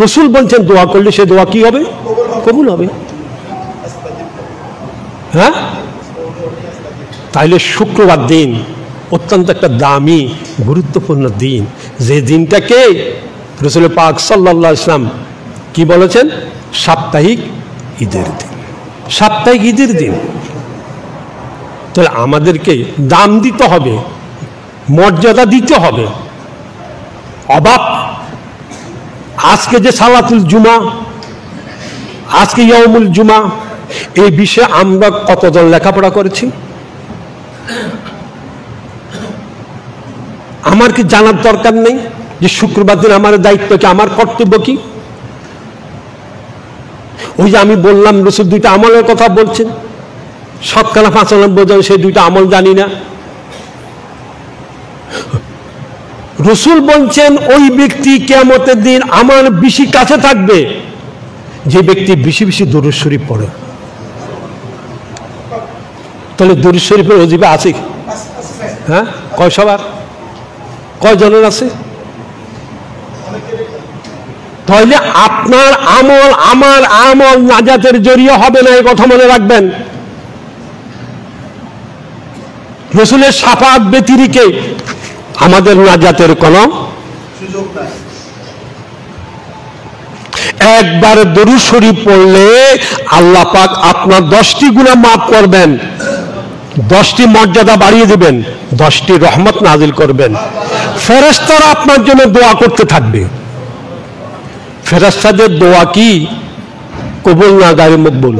রাসূল বলছেন দোয়া করলে সে দোয়া কি হবে? কবুল হবে। হ্যাঁ, তাইলে শুক্রবার দিন অত্যন্ত একটা দামি গুরুত্বপূর্ণ দিন, যে দিনটাকে রাসূল পাক সাল্লাল্লাহু আলাইহি ওয়াসাল্লাম কি বলেছেন? সাপ্তাহিক ঈদের দিন। সাপ্তাহিক ঈদের দিন। তাহলে আমাদেরকে দাম দিতে হবে, মর্যাদা দিতে হবে। অবাক, আজকে যে সালাতুল জুমা, আজকে ইয়াউমুল জুমা, এই বিষয়ে আমরা কতজন লেখাপড়া করেছি? আমার কি জানার দরকার নেই যে শুক্রবার দিন আমার দায়িত্ব কি, আমার কর্তব্য কি? ওই যে আমি বললাম রাসূল দুইটা আমলের কথা বলছেন, শতকরা 95 জন সেই দুইটা আমল জানি না। রাসূল বলছেন ওই ব্যক্তি কিয়ামতের দিন আমার বেশি কাছে থাকবে যে ব্যক্তি বেশি বেশি দুরূদ শরীফ পড়ে। তাহলে দুরূদ শরীফের ওজিফা আছে? হ্যাঁ, কয় সবার, কয় জনের আছে? তাহলে আপনার আমল আমার আমল নাজাতের জরিয়া হবে না, এই কথা মনে রাখবেন। রাসূলের শাফাআত ব্যতিরেকে আমাদের নাজাতের কোনো সুযোগ নাই। একবার দরুদ শরীফ পড়লে আল্লাহ পাক আপনার 10টি গুনাহ মাফ করবেন, 10টি মর্যাদা বাড়িয়ে দিবেন, 10টি রহমত নাজিল করবেন। ফেরেশতারা আপনার জন্য দোয়া করতে থাকবে। ফেরেশতাদের দোয়া কি কবুল না গায়র মকবুল?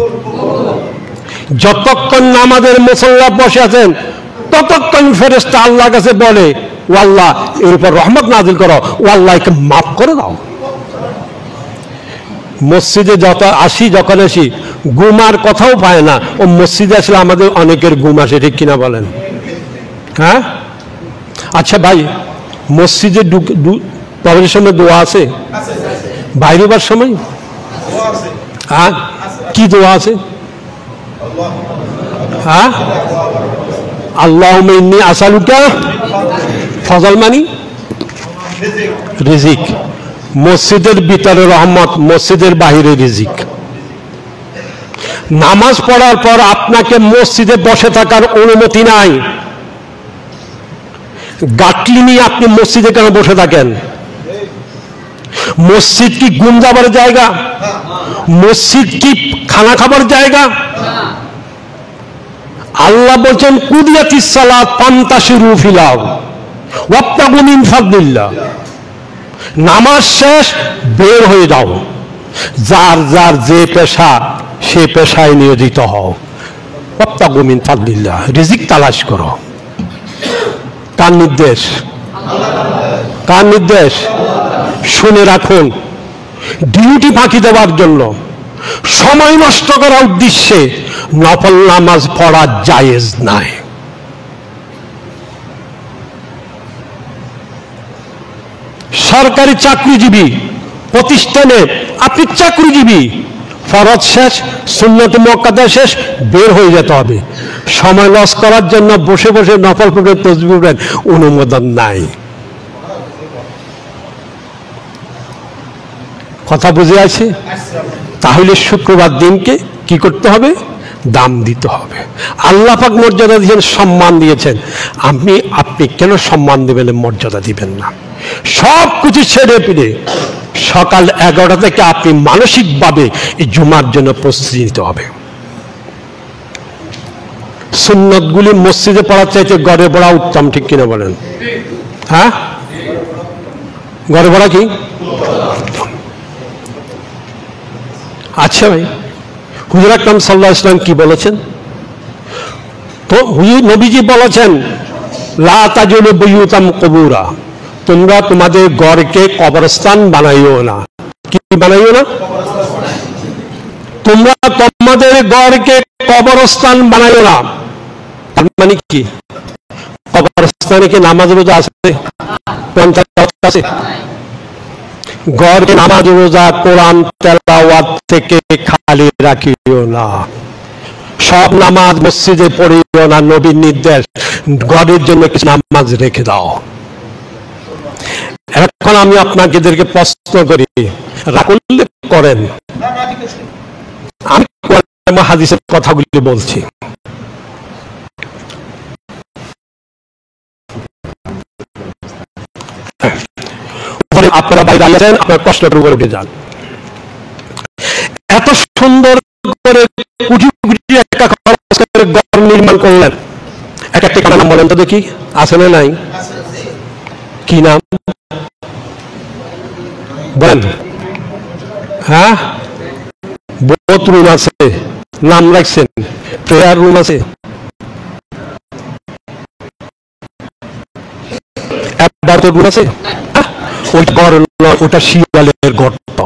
যতক্ষণ নামাজের মুসল্লা বসে আছেন ততক্ষণ ফেরেশতা আল্লাহর কাছে বলে, ও আল্লাহ এর উপর রহমত নাজিল করো, ও আল্লাহ একে মাফ করে দাও। মসজিদে যখন আসি ঘুমার কথাও পায় না, ও মসজিদে আসলে আমাদের অনেকের ঘুম আসে, ঠিক কিনা বলেন? হ্যাঁ, আচ্ছা ভাই, মসজিদে প্রবেশের সময় দোয়া আছে? বাইরে হবার সময় হ্যাঁ কি দোয়া আছে? হ্যাঁ, আল্লাহুম্মা ইন্নী আসআলুকা ফজল মানি রিজিক। মসজিদের ভিতরে রহমত, মসজিদের বাহিরে রিজিক। নামাজ পড়ার পর আপনাকে মসজিদে বসে থাকার অনুমতি নাই। গাটলি নিয়ে আপনি মসজিদে কেন বসে থাকেন? মসজিদ কি গুম যাবার জায়গা? মসজিদ কি খানা খাবার জায়গা? আল্লাহ বলছেন কুদিয়াতিস সালাত ফান্তাশিরু ফিল আরদ ওয়াবতাগু মিন ফাদলিল্লাহ। নামাজ শেষ, বের হয়ে যাও, যার যার যে পেশা সে পেশায় নিয়োজিত হও। ওয়াবতাগু মিন ফাদলিল্লাহ, রিজিক তালাশ করো। কার নির্দেশ? কার নির্দেশ? শুনে রাখুন, ডিউটি ফাঁকি দেওয়ার জন্য, সময় নষ্ট করার উদ্দেশ্যে নফল নামাজ পড়া জায়েজ নাই। সরকারি চাকরিজীবী প্রতিষ্ঠানে আপনি চাকরিজীবী, ফরজ শেষ, সুন্নত মুআক্কাদা শেষ, বের হয়ে যেতে হবে। সময় লস করার জন্য বসে বসে নফল পড়ে তাসবিহ পড়বেন, অনুমোদন নাই। কথা বুঝে আছে? তাহলে শুক্রবার দিনকে কি করতে হবে? দাম দিতে হবে। আল্লাহ পাক মর্যাদা দিয়েছেন, সম্মান দিয়েছেন, আপনি কেন সম্মান দিবেন, মর্যাদা দিবেন না? সব কিছু ছেড়ে ফিরে সকাল 11টা থেকে আপনি মানসিকভাবে এই জুমার জন্য প্রস্তুতি নিতে হবে। সুন্নতগুলি মসজিদে পড়ার চাইতে ঘরে পড়া উত্তম, ঠিক কিনা বলেন? হ্যাঁ, ঘরে পড়া কি? আচ্ছা ভাই, হুজুর আকরাম সাল্লাল্লাহু আলাইহি ওয়াসাল্লাম কি বলেছেন? তো নবীজি বলেছেন, লা তাজুলু বুয়ুতাম কুবুরা, তোমরা তোমাদের ঘরকে কবরস্থান বানাইও না। কি বানাইও না? তোমরা তোমাদের ঘরকে কবরস্থান বানাইও না। তার মানে কি? কবরস্থানে কি নামাজ রোজা আছে? 50 আছে? ঘরকে নামাজ রোজা কোরআন তেলাওয়াত থেকে খালি রাখিও না। সব নামাজ মসজিদে পড়িও না, নবীর নির্দেশ। ঘরের জন্য কিছু নামাজ রেখে দাও। এখন আমি আপনাদেরকে প্রশ্ন করি, রাখলে করেন? আমি হাদিসের কথাগুলি বলছি। আপনারা বাইরে আছেন, আপনার কষ্টের উপরে উঠে যান। এত সুন্দর করে কোটি কোটি টাকা খরচ করে ঘর নির্মাণ করলেন, একটা ঠিকানা নাম বলেন তো দেখি, আছে না নাই? কি নাম বলেন? হ্যাঁ, বোথ রুম আছে, নাম রাখছেন, প্রেয়ার রুম আছে, রুম আছে। ওই ঘর, ওটা শিয়ালের গর্ত।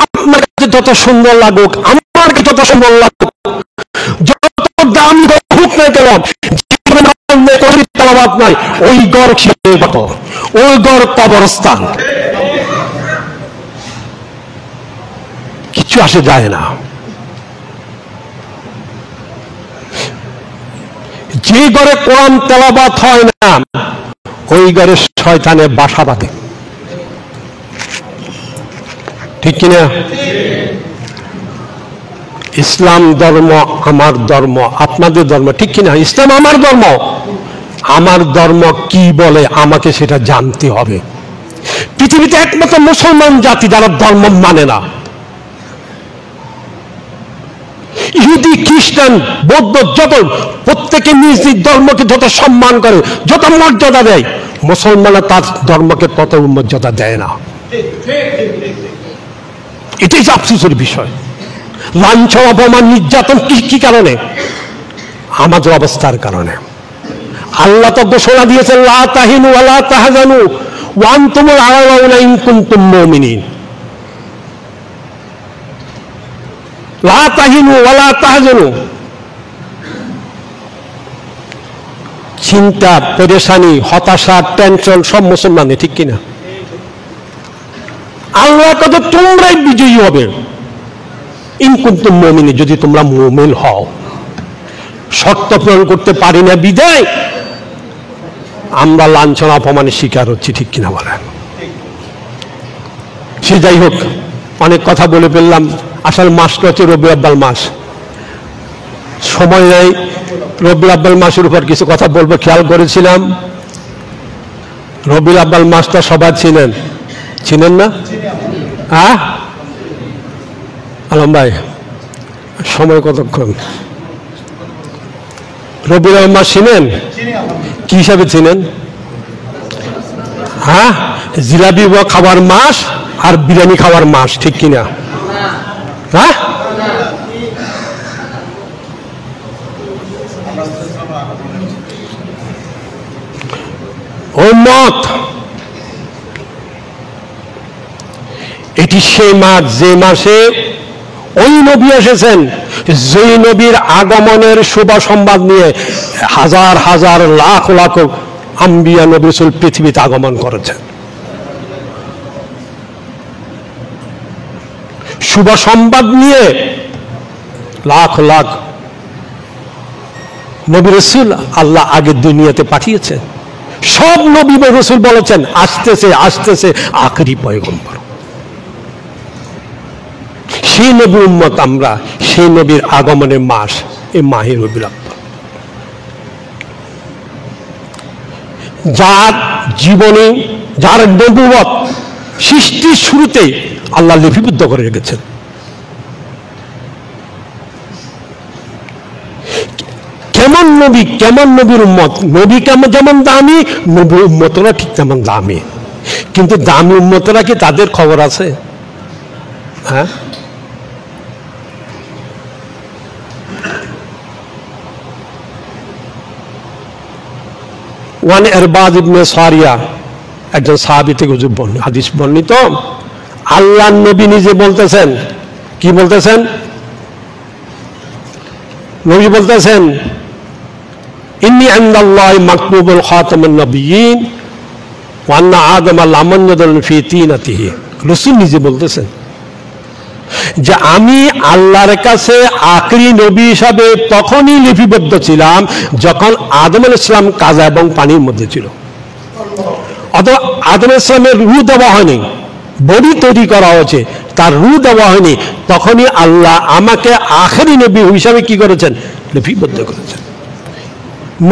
আপনার কাছে যত সুন্দর লাগুক, আমার কাছে যত সুন্দর লাগুক, যত দাম হোক না কেন, নাই, ওই ঘর শিয়ালের গর্ত, ওই ঘর কবরস্থান, কিছু আসে যায় না। যে ঘরে কোরআন তেলাওয়াত হয় না, ওই ঘরে শয়তানে বাসা বাঁধে, ঠিক কিনা? ইসলাম ধর্ম আমার ধর্ম, আপনাদের ধর্ম, ঠিক কিনা? ইসলাম আমার ধর্ম, আমার ধর্ম কি বলে আমাকে সেটা জানতে হবে। পৃথিবীতে একমাত্র মুসলমান জাতি যারা ধর্ম মানে না। ইহুদি, খ্রিস্টান, বৌদ্ধ যত প্রত্যেকে নিজ নিজ ধর্মকে যত সম্মান করে, যত মর্যাদা দেয়, মুসলমানরা তার ধর্মকে তত মর্যাদা দেয় না। এটাই আফসোসের বিষয়। লাঞ্ছনা, অপমান, নির্যাতন কি কারণে? আমাদের অবস্থার কারণে। আল্লাহ তো ঘোষণা দিয়েছেন, লা তাহিনু ওয়া লা তাহজানু ওয়া আনতুমুল আ'লাউনা ইন কুনতুম মুমিনিন। লা তাহিনু ওয়া লা তাহজানু, চিন্তা, পেরেশানি, হতাশা, টেনশন সব মুসলমানের, ঠিক কিনা? আল্লাহ কথা তোমরাই বিজয়ী হবে ইন কুনতুম মুমিনিন, যদি তোমরা মুমিন হও। শর্ত পূরণ করতে পারি না বিদায় আমরা লাঞ্ছনা অপমানের শিকার হচ্ছি, ঠিক কিনা বলেন? সে যাই হোক, অনেক কথা বলে ফেললাম। আসল মাসটা হচ্ছে রবিউল আউয়াল মাস। সময় নেই, রবিউল আউয়াল মাসের উপর কিছু কথা বলবো। খেয়াল করেছিলাম, রবিউল আউয়াল মাসটা সবাই চিনেন না? হ্যাঁ আলম ভাই, সময় কতক্ষণ? রবিউল আউয়াল মাস চিনেন? কি হিসাবে চিনেন? হ্যাঁ, জিলাপি খাওয়ার মাস আর বিরিয়ানি খাওয়ার মাস, ঠিক কিনা? হ্যাঁ, উম্মত, এটি সেই মাস যে মাসে ওই নবী এসেছেন, যেই নবীর আগমনের শুভ সংবাদ নিয়ে হাজার হাজার লাখ লাখ আম্বিয়া নবী রাসূল পৃথিবীতে আগমন করেছেন। শুভ সংবাদ নিয়ে লাখ লাখ নবী রাসূল আল্লাহ আগের দুনিয়াতে পাঠিয়েছেন। সব নবী রাসূল বলেছেন, আসতেছে আসতেছে আখেরি পয়গম্বর। সেই নবী উম্মত আমরা, সেই নবীর আগমনের মাস এই মাহে রবিউল আউয়াল। যার জীবনী যার নবুয়ত সৃষ্টির শুরুতে আল্লাহ লিপিবদ্ধ করে রেখেছেন। কেমন নবী, কেমন নবীর উম্মত, নবী কেমন যেমন দামি, নবীর উম্মতরা ঠিক তেমন দামি। কিন্তু দামি উম্মতরা কি তাদের খবর আছে? হ্যাঁ, ওয়ান ইরবাদ ইবনে সারিয়া, একজন সাহাবী থেকে হাদিস বর্ণিত, আল্লাহর নবী নিজে বলতেছেন, কি বলতেছেন? নবী বলতেছেন, ইন্নী ইনদাল্লাহি মাকতুবুল খাতামুন নবিয়্যিন ওয়া আন্না আদম লামানজাল ফি তিনাতিহি। রাসূল নিজে বলতেছেন যে আমি আল্লাহর কাছে আখরি নবী হিসাবে তখনই লিপিবদ্ধ ছিলাম যখন আদম আলাইহিস সালাম কাজা এবং পানির মধ্যে ছিল। অথবা আদম আলাইহিস সালামের রূহ দেওয়া হয়নি, বডি তৈরি করা হয়েছে, তার রূহ দেওয়া হয়নি, তখনই আল্লাহ আমাকে আখরি নবী হিসাবে কি করেছেন? লিপিবদ্ধ করেছেন।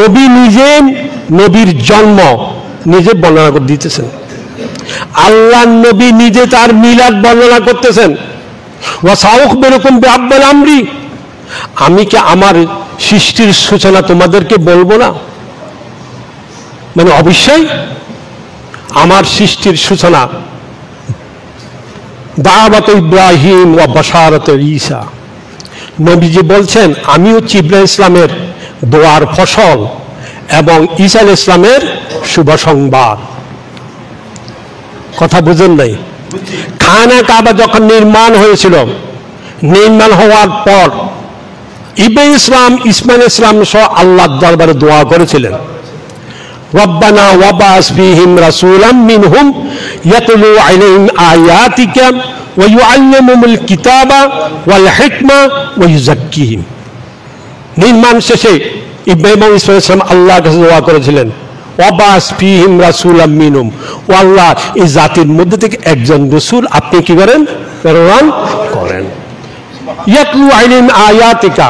নবী নিজে নবীর জন্ম নিজে বর্ণনা করে দিতেছেন। আল্লাহ নবী নিজে তার মিলাদ বর্ণনা করতেছেন। আমি কি আমার সৃষ্টির সূচনা তোমাদেরকে বলবো না? মানে অবশ্যই আমার সৃষ্টির সূচনা দাওয়াত ইব্রাহিম ওয়া বাশারাত ঈসা। নবীজি বলছেন আমি হচ্ছি ইব্রাহিম ইসলামের দোয়ার ফসল এবং ঈসা আলাইহিস সালামের শুভ সংবাদ। কথা বুঝেন নাই? খানা কাবা যখন নির্মাণ হয়েছিল, নির্মাণ হওয়ার পর ইব্রাহিম ইসলাম, ইসমাইল ইসলাম সহ আল্লাহর দরবারে দোয়া করেছিলেন, রব্বানা ওয়াবাস ফীহিম রাসূলাম মিনহুম ইয়াতলু আলাইহিম আয়াতিকা ওয়া ইউআল্লিমুহুমুল কিতাবা ওয়াল হিকমা ওয়া ইউযাক্কিহিম। নির্মাণ শেষে ইব্রাহিম এবং ইসমাইল ইসলাম আল্লাহর কাছে দোয়া করেছিলেন, ওয়াবাস ফীহিম রাসূলাম মিনহুম, ও আল্লাহ এই জাতির মধ্যে থেকে একজন রাসূল আপনি কি করেন? প্রেরণ করেন। ইয়াতলু আলাইহিম আয়াতিকা,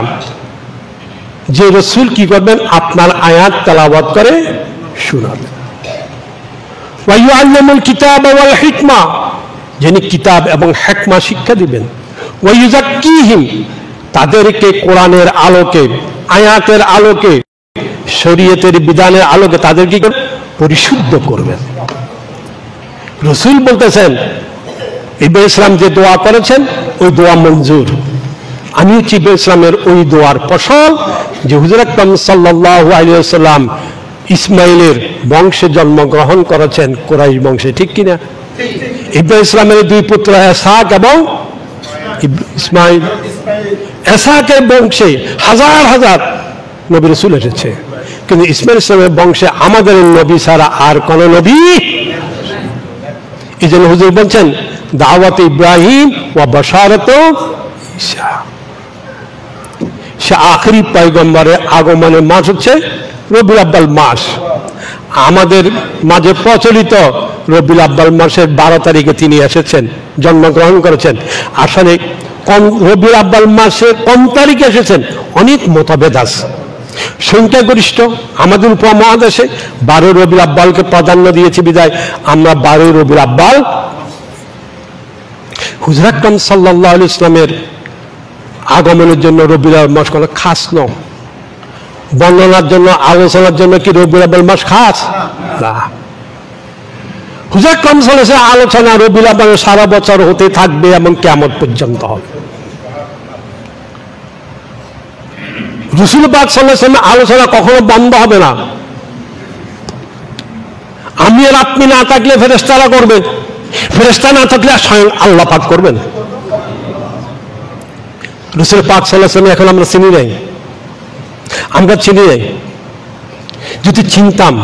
যে রাসূল কি করবেন? আপনার আয়াত তেলাওয়াত করে শোনাবেন। ওয়া ইউআল্লিমুল কিতাবা ওয়াল হিকমা, যিনি কিতাব এবং হিকমা শিক্ষা দিবেন। ওয়া ইউযাক্কিহিম, তাদেরকে কোরআনের আলোকে, আয়াতের আলোকে, শরীয়তের বিধানের আলোকে তাদের কি পরিশুদ্ধ করবেন। রাসূল বলতেছেন ইব্রাহিম ইসলাম যে দোয়া করেছেন ওই দোয়া মঞ্জুর। আমি হচ্ছি ইব্রাহিম ইসলামের ওই দোয়ার ফসল যে হুজুর আকরাম সাল্লাল্লাহু আলাইহি ওয়াসাল্লাম ইসমাইলের বংশে জন্মগ্রহণ করেছেন, কুরাইশ বংশে, ঠিক কিনা? ইব্রাহিম ইসলামের দুই পুত্র ইসহাক এবং ইসমাইল। ইসহাকের বংশে হাজার হাজার নবী রাসূল এসেছে, কিন্তু ইসমাইল ইসলামের বংশে আমাদের নবী ছাড়া আর কোন নবী। এই জন্য হুজুর বলছেন দাওয়াত ইব্রাহিম ওয়া বাশারাত ঈসা। সে আখরি পয়গম্বরের আগমনের মাস হচ্ছে রবিউল আউয়াল মাস। আমাদের মাঝে প্রচলিত রবিউল আউয়াল মাসের 12 তারিখে তিনি এসেছেন, জন্মগ্রহণ করেছেন। আসলে রবিউল আউয়াল মাসের কোন তারিখে এসেছেন অনেক মতভেদ আছে। সংখ্যাগরিষ্ঠ আমাদের উপমহাদেশে 12 রবিউল আউয়ালকে প্রাধান্য দিয়েছে বিধায় আমরা 12 রবিউল আউয়াল। হুজুর আকরাম সাল্লাল্লাহু আলাইহি ওয়াসাল্লামের আগমনের জন্য রবিউল আউয়াল মাস কোনো খাস নয়। বর্ণনার জন্য, আলোচনার জন্য কি রবিউল আউয়াল মাস খাস না। হুজুর আকরাম সাল্লাল্লাহু আলাইহি ওয়াসাল্লাম আলোচনা রবিউল আউয়াল সারা বছর হতে থাকবে এবং কিয়ামত পর্যন্ত হবে। রাসূল পাক সাল্লাল্লাহু আলাইহি ওয়াসাল্লাম আলোচনা কখনো বন্ধ হবে না। আমি আর আপনি না থাকলে ফেরেশতারা করবে, ফেরেশতা না থাকলে স্বয়ং আল্লাহ পাক করবেন। রাসূল পাক সাল্লাল্লাহু আলাইহি ওয়াসাল্লাম এখন আমরা চিনি নাই, আমরা চিনি নাই। যদি চিনতাম,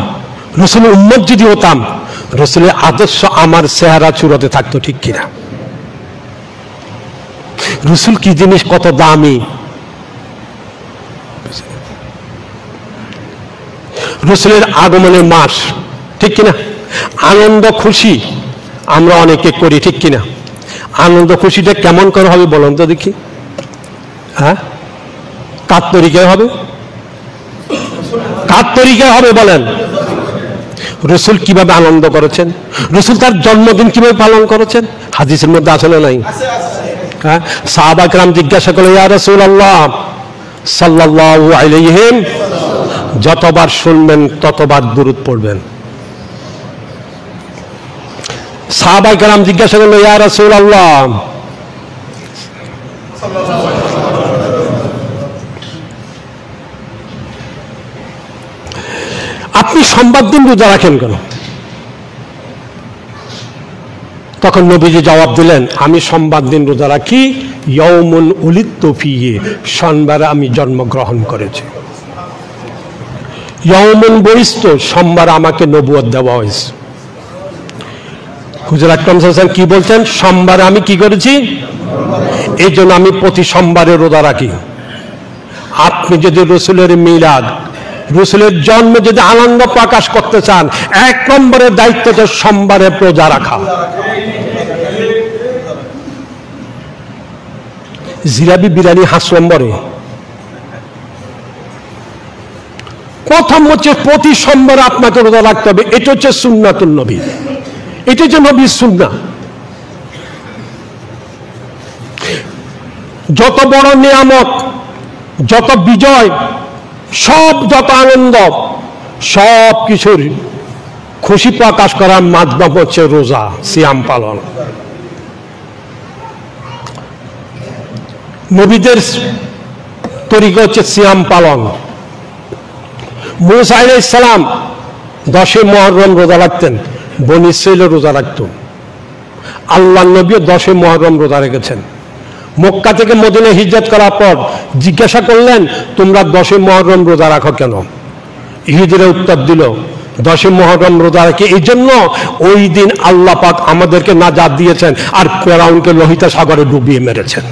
রাসূলের উম্মত যদি হতাম, রাসূলের আদর্শ আমার চেহারা চূড়াতে থাকতো, ঠিক কিনা? রাসূল কি জিনিস, কত দামি। রাসূলের আগমনের মাস, ঠিক কিনা? আনন্দ খুশি আমরা অনেকে করি, ঠিক কিনা? আনন্দ খুশিটা কেমন করে হবে বলুন তো দেখি? হ্যাঁ, কার তরিকায় হবে? কার তরিকায় হবে বলেন? রসুল কিভাবে আনন্দ করেছেন, রসুল তার জন্মদিন কিভাবে পালন করেছেন, হাদিসের মধ্যে আসলে নাই? হ্যাঁ, সাহাবা কেরাম জিজ্ঞাসা করলো, ইয়া রাসূলুল্লাহ সাল্লাল্লাহু আলাইহি, যতবার শুনবেন ততবার দুরূদ পড়বেন। সাহাবা কেরাম জিজ্ঞাসা করলো, ইয়া রাসূলুল্লাহ আপনি সোমবার দিন রোজা রাখেন কেন? তখন নবীজি জবাব দিলেন, আমি সোমবার দিন রোজা রাখি, ইয়াউমুন উলিদতু ফীহি, সোমবারে আমি জন্মগ্রহণ করেছি। ইয়াউমুন বুইসতু, সোমবার আমাকে নবুয়ত দেওয়া হয়েছে। হুজুর আকরাম সাল্লাল্লাহু আলাইহি ওয়াসাল্লাম কি বলছেন? সোমবারে আমি কি করেছি, এই জন্য আমি প্রতি সোমবারে রোজা রাখি। আপনি যদি রসুলের মিলাদ, রসুলের জন্মে যদি আনন্দ প্রকাশ করতে চান, 1 নম্বরের দায়িত্ব হচ্ছে সোমবারে রোজা রাখা। জিলাপি বিরিয়ানি 5 নম্বরে। প্রথম হচ্ছে প্রতি সোমবারে আপনাকে রোজা রাখতে হবে। এটা হচ্ছে সুন্নাতুন নবী, এটা হচ্ছে নবীর সুন্নাহ। যত বড় নিয়ামত, যত বিজয়, সব যত আনন্দ, সব কিছুর খুশি প্রকাশ করার মাধ্যম হচ্ছে রোজা, সিয়াম পালন। নবীদের তরিকা হচ্ছে সিয়াম পালন। মূসা আলাইহিস সালাম 10 মুহররম রোজা রাখতেন, বনী ইসরাঈল রোজা রাখত। আল্লাহর নবী 10 মুহররম রোজা রেখেছেন। মক্কা থেকে মদিনায় হিজরত করার পর জিজ্ঞাসা করলেন, তোমরা 10 মুহররম রোজা রাখো কেন? ইহুদিরা উত্তর দিল, 10 মুহররম রোজা রাখি এই জন্য, ওই দিন আল্লাহ পাক আমাদেরকে নাজাত দিয়েছেন আর ফেরাউনকে লোহিত সাগরে ডুবিয়ে মেরেছেন।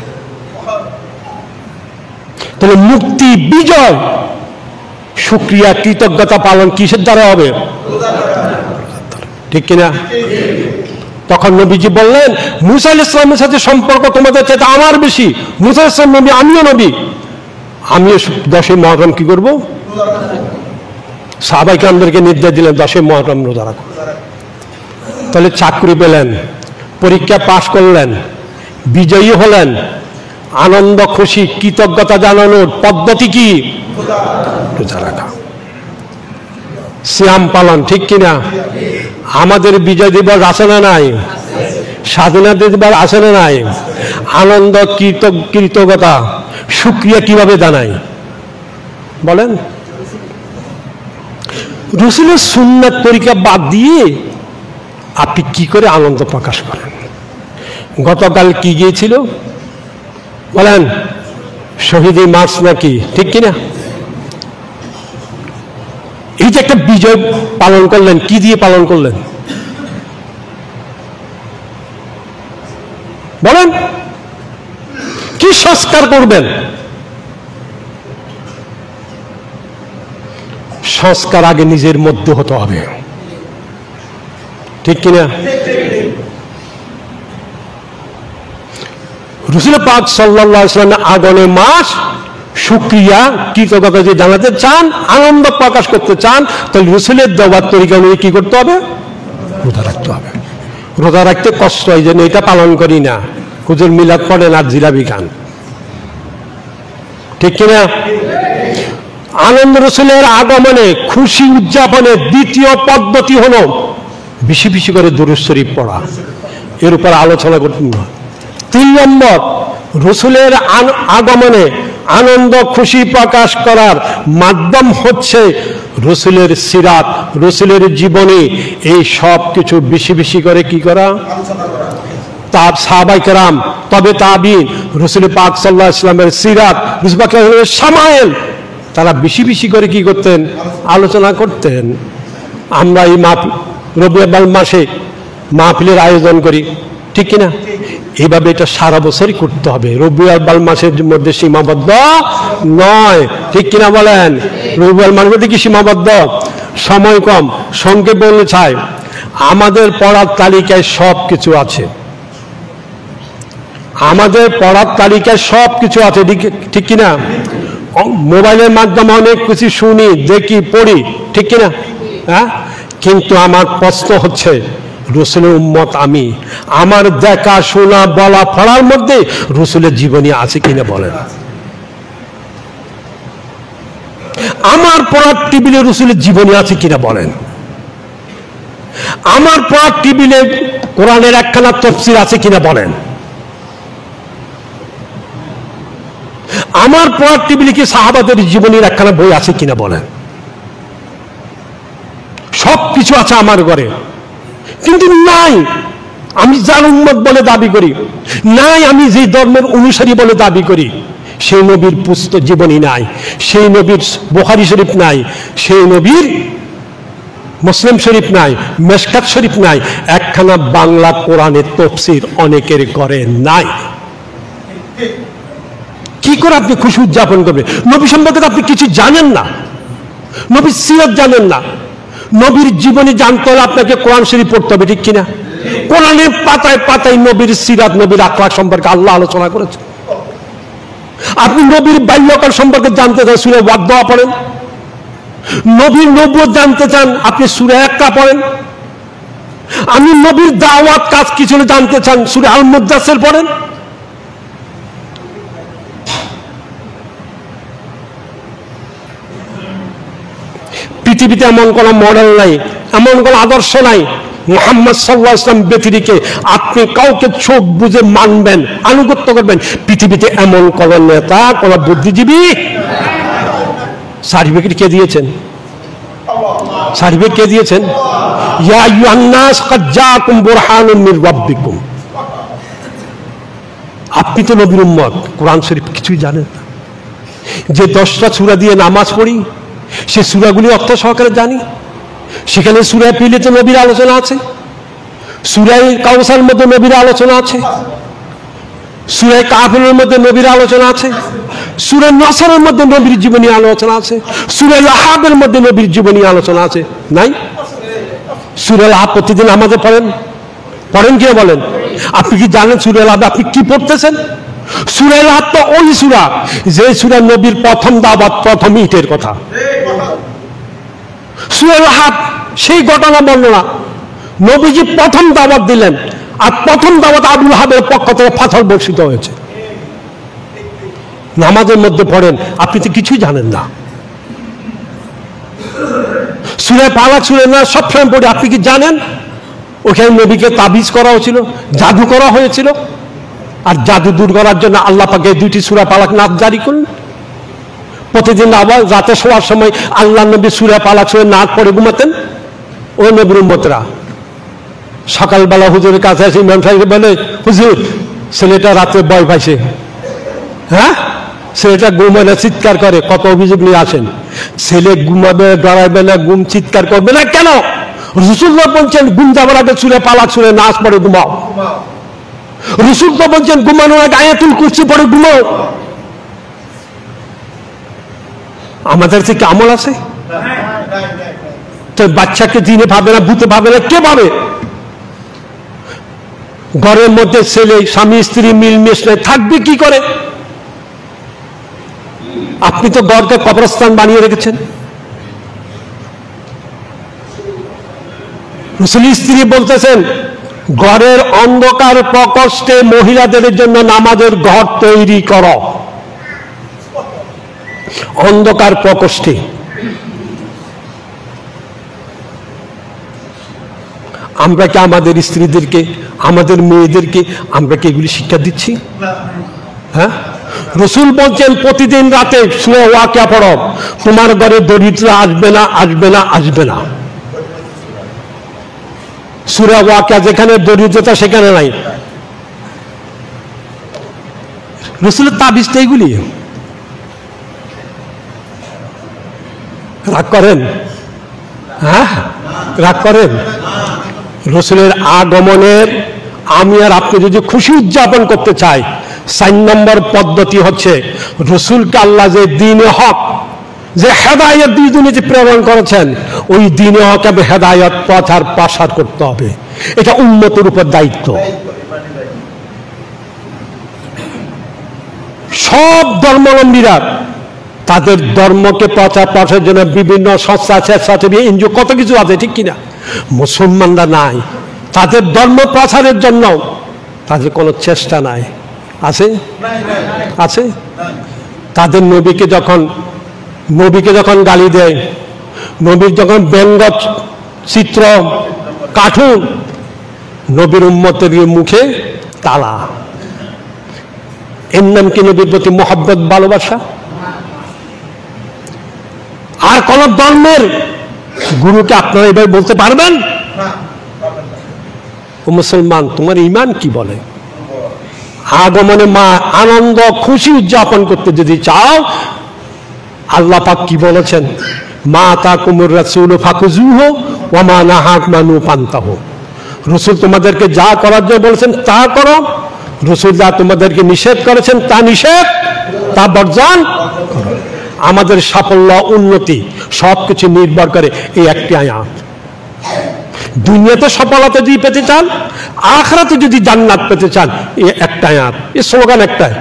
তাহলে মুক্তি, বিজয়, শুকরিয়া, কৃতজ্ঞতা পালন কিসের দ্বারা হবে? ঠিক কিনা? তখন নবীজি বললেন, মূসা আলাইহিস সালামের সাথে সম্পর্ক তোমাদের চাইতে আমার বেশি। মূসা আলাইহিস সালাম নবী, আমিও নবী, আমিও 10 মুহররম কি করব? সাহাবায়ে কেরামদেরকে নির্দেশ দিলেন 10 মুহররম রোজা রাখো। তাহলে চাকরি পেলেন, পরীক্ষা পাশ করলেন, বিজয়ী হলেন, আনন্দ খুশি কৃতজ্ঞতা জানানোর পদ্ধতি কি? রোজা রাখা, সিয়াম পালন। ঠিক কিনা? আমাদের বিজয় দিবস আছে না নাই? স্বাধীনতা দিবস আছে না নাই? আনন্দ, কৃতজ্ঞতা, শুকরিয়া কিভাবে জানাই বলেন? রাসূলের সুন্নাত তরিকা বাদ দিয়ে আপনি কি করে আনন্দ প্রকাশ করেন? গতকাল কি গিয়েছিল বলেন? শহীদি মার্চ নাকি? ঠিক কিনা? এই যে একটা বিজয় পালন করলেন, কি দিয়ে পালন করলেন বলেন? কি সংস্কার করবেন? সংস্কার আগে নিজের মধ্যে হতে হবে। ঠিক কিনা? রাসূল পাক সাল্লাল্লাহু আলাইহি ওয়াসাল্লামের আগমনের মাস, শুকরিয়া কৃতজ্ঞতা যদি জানাতে চান, আনন্দ প্রকাশ করতে চান, তাহলে রাসূলের দেওয়ার তরিকা অনুযায়ী কি করতে হবে? রোজা রাখতে হবে। রোজা রাখতে কষ্ট হয়, যেন এটা পালন করি না, হুজুর মিলাদ পড়েন আর জিলাপি খান। ঠিক কিনা? আনন্দ রাসূলের আগমনে খুশি উদযাপনের দ্বিতীয় পদ্ধতি হলো বেশি বেশি করে দুরূদ শরীফ পড়া। এর উপর আলোচনা করতে। 3 নম্বর, রাসূলের আগমনে আনন্দ খুশি প্রকাশ করার মাধ্যম হচ্ছে রাসূলের সিরাত, রাসূলের জীবনী। এই সব কিছু বেশি বেশি করে কি করা? তার সাহাবায়ে কেরাম, তবে তাবিঈন, রাসূল পাক সাল্লাল্লাহু আলাইহি ওয়াসাল্লামের সিরাত, রাসূল পাকের শামায়েল, তারা বেশি বেশি করে কি করতেন? আলোচনা করতেন। আমরা এই রবিউল মাসে মাহফিলের আয়োজন করি, ঠিক কিনা? এইভাবে এটা সারা বছরই করতে হবে, রবিউল মাসের মধ্যে সীমাবদ্ধ নয়। ঠিক কিনা বলেন? রবিউল মাসের মধ্যে কি সীমাবদ্ধ? সময় কম, সংক্ষেপ বলতে চাই, আমাদের পড়ার তালিকায় সব কিছু আছে। আমাদের পড়ার তালিকায় সব কিছু আছে, ঠিক কিনা? মোবাইলের মাধ্যমে অনেক কিছু শুনি, দেখি, পড়ি, ঠিক কিনা? হ্যাঁ, কিন্তু আমার প্রশ্ন হচ্ছে, রসুলের উম্মত আমি, আমার দেখা শোনা বলা পড়ার মধ্যে রসুলের জীবনী আছে কিনা বলেন? আমার পড়ার টেবিলে রসুলের জীবনী আছে কিনা বলেন? আমার পড়ার টেবিলে কোরআনের একখানা তাফসীর আছে কিনা বলেন? আমার পড়ার টেবিলে কি সাহাবাদের জীবনীর একখানা বই আছে কিনা বলেন? সব কিছু আছে আমার ঘরে, কিন্তু নাই আমি যার উম্মত বলে দাবি করি, নাই আমি যে ধর্মের অনুসারী বলে দাবি করি, সেই নবীর পুস্তক জীবনী নাই, সেই নবীর বুখারী শরীফ নাই, সেই নবীর মুসলিম শরীফ নাই, মেশকাত শরীফ নাই, একখানা বাংলা কোরআনের তাফসীর অনেকের ঘরে নাই। কি করে আপনি খুশি উদযাপন করবেন? নবী সম্পর্কে আপনি কিছু জানেন না, নবীর সিরাত জানেন না। নবীর জীবনী জানতে হলে আপনাকে কোরআন শরীফ পড়তে হবে, ঠিক কিনা? কোরআনের পাতায় পাতায় নবীর সিরাত, নবীর আখলাক সম্পর্কে আল্লাহ আলোচনা করেছে। আপনি নবীর বাল্যকাল সম্পর্কে জানতে চান, সূরা ওয়াক্কিয়া পড়েন। নবীর নবুয়ত জানতে চান, আপনি সূরা ইকরা পড়েন। আমি নবীর দাওয়াত কাজ কি ছিল জানতে চান, সূরা আল মুদাসসির পড়েন। পৃথিবীতে এমন কোন মডেল নাই, এমন কোন আদর্শ নাই মুহাম্মদ সাল্লাল্লাহু আলাইহি ওয়াসাল্লাম ব্যতিরেকে আপনি কাউকে চোখ বুঝে মানবেন, আনুগত্য করবেন। পৃথিবীতে এমন কোন নেতা, কোন বুদ্ধিজীবী, সার্টিফিকেট কে দিয়েছেন? সার্টিফিকেট কে দিয়েছেন? ইয়া আইয়ুহান নাস ক্বাদ জাআকুম বুরহানুম মির রাব্বিকুম। আপনি তো নবীর উম্মত, কোরআন শরীফ কিছুই জানেন না। যে 10টা সূরা দিয়ে নামাজ পড়ি, সে সূরাগুলি অর্থ সহকারে জানি। সেখানে সূরা পিলেতে নবীর আলোচনা আছে, সূরা কাউসারের মধ্যে নবীর আলোচনা আছে, সূরা কাফিরের মধ্যে নবীর আলোচনা আছে, সূরা নাসরের মধ্যে নবীর জীবনী আলোচনা আছে, সূরা লাহাবের মধ্যে নবীর জীবনী আলোচনা আছে। নাই? সূরা লাহাব প্রতিদিন আমাদের পড়েন, পড়েন কে বলেন? আপনি কি জানেন সূরা লাহাবে আপনি কি পড়তেছেন? সূরা লাহাব তো ওই সূরা যে সূরা নবীর প্রথম দাওয়াত, প্রথম ইটের কথা। সূরা লাহাব সেই ঘটনা বর্ণনা, নবীজি প্রথম দাওয়াত দিলেন, আর প্রথম দাওয়াত আবু লাহাবের পক্ষ থেকে পাথর বর্ষিত হয়েছে। নামাজের মধ্যে পড়েন, আপনি তো কিছুই জানেন না। সূরা ফালাক, সূরা নাস সবসময় পড়ে, আপনি কি জানেন ওখানে নবীকে তাবিজ করা হয়েছিল, জাদু করা হয়েছিল? আর জাদু দূর করার জন্য আল্লাহ পাকে 2টি সূরা ফালাক নাস জারি করলেন। প্রতিদিন আবার রাতে শোয়ার সময় আল্লাহ নবী সূরা ফালাক, সূরা নাস পড়ে ঘুমাতেন। ও নবীর উম্মতরা, সকালবেলা হুজুরের কাছে এসে ইমাম সাহেব বলে, হুজুর ছেলেটা রাতে ভয় পাইছে। হ্যাঁ, ছেলেটা ঘুমাবে, চিৎকার করে। কত অভিযোগ নিয়ে আসেন, ছেলে ঘুমাবে, ডরাইবে না, ঘুম চিৎকার করবে না কেন? রাসূলুল্লাহ বলছেন ঘুম যাবার আগে সূরা ফালাক, সূরা নাস পড়ে ঘুমাও। রাসূলুল্লাহ বলছেন ঘুমানোর আগে আয়াতুল কুরসি পড়ে ঘুমাও। আমাদের থেকে আমল আছে? তো বাচ্চাকে দিনে ভাবে না, ভূতে ভাবে না, কে ভাবে? ঘরের মধ্যে ছেলে, স্বামী স্ত্রী মিলমিশ নাই, থাকবে কি করে? আপনি তো ঘরকে কবরস্থান বানিয়ে রেখেছেন। রাসূল স্ত্রী বলতেছেন ঘরের অন্ধকার প্রকোষ্ঠে মহিলাদের জন্য নামাজের ঘর তৈরি করো, অন্ধকার প্রকোষ্ঠে। আমরা কি আমাদের স্ত্রীদেরকে, আমাদের মেয়েদেরকে আমরা কি এগুলি শিক্ষা দিচ্ছি? হ্যাঁ, রাসূল বলছেন প্রতিদিন রাতে সূরা ওয়াকিয়া পড়ো, তোমার ঘরে দরিদ্র আসবে না, আসবে না, আসবে না। সূরা ওয়াকিয়া যেখানে দরিদ্রতা সেখানে নাই। রাসূলের তাবিজটা এগুলি। রাগ করেন? হ্যাঁ, রাগ করেন? রাসূলের আগমনের আমি আর আপনি যদি খুশি উদযাপন করতে চাই, 4 নম্বর পদ্ধতি হচ্ছে রাসূলকে আল্লাহ যে দ্বীনে হক, যে হেদায়েত দিয়ে দুনিয়াতে প্রেরণ করেছেন, ওই দ্বীনে হক এবং হেদায়েত পথ আর প্রসার করতে হবে। এটা উম্মতের উপর দায়িত্ব। সব ধর্মাবলম্বীরা তাদের ধর্মকে প্রচার প্রসারের জন্য বিভিন্ন সংস্থা, স্বেচ্ছাসেবী এনজিও, কত কিছু আছে, ঠিক কিনা? মুসলমানরা নাই, তাদের ধর্ম প্রচারের জন্য তাদের কোনো চেষ্টা নাই। আছে আছে তাদের নবীকে যখন গালি দেয়, নবীর যখন ব্যঙ্গ চিত্র কার্টুন, নবীর উম্মতের মুখে তালা। এর নাম কি নবীর প্রতি মহব্বত, ভালোবাসা? আর কোন ধর্মের গুরুকে আপনারা এবার বলতে পারবেন ও মুসলমান তোমার ঈমান কি বলে? আগমনে মা আনন্দ খুশি উদযাপন করতে যদি চাও, আল্লাহ পাক কি বলেছেন? মা তাকুমুর রাসূল ফাকুজুহু ওয়া মা নাহাকুম আনহু ফান্তাহু। রাসূল তোমাদেরকে যা করার জন্য বলেছেন তা করো, রাসূল যা তোমাদেরকে নিষেধ করেছেন তা বর্জন করো। আমাদের সাফল্য, উন্নতি সবকিছু নির্ভর করে এই একটি আয়াত। দুনিয়াতে সফলতা যদি পেতে চান, আখিরাতে যদি জান্নাত পেতে চান, এই একটা আয়াত, এই স্লোগান একটাই,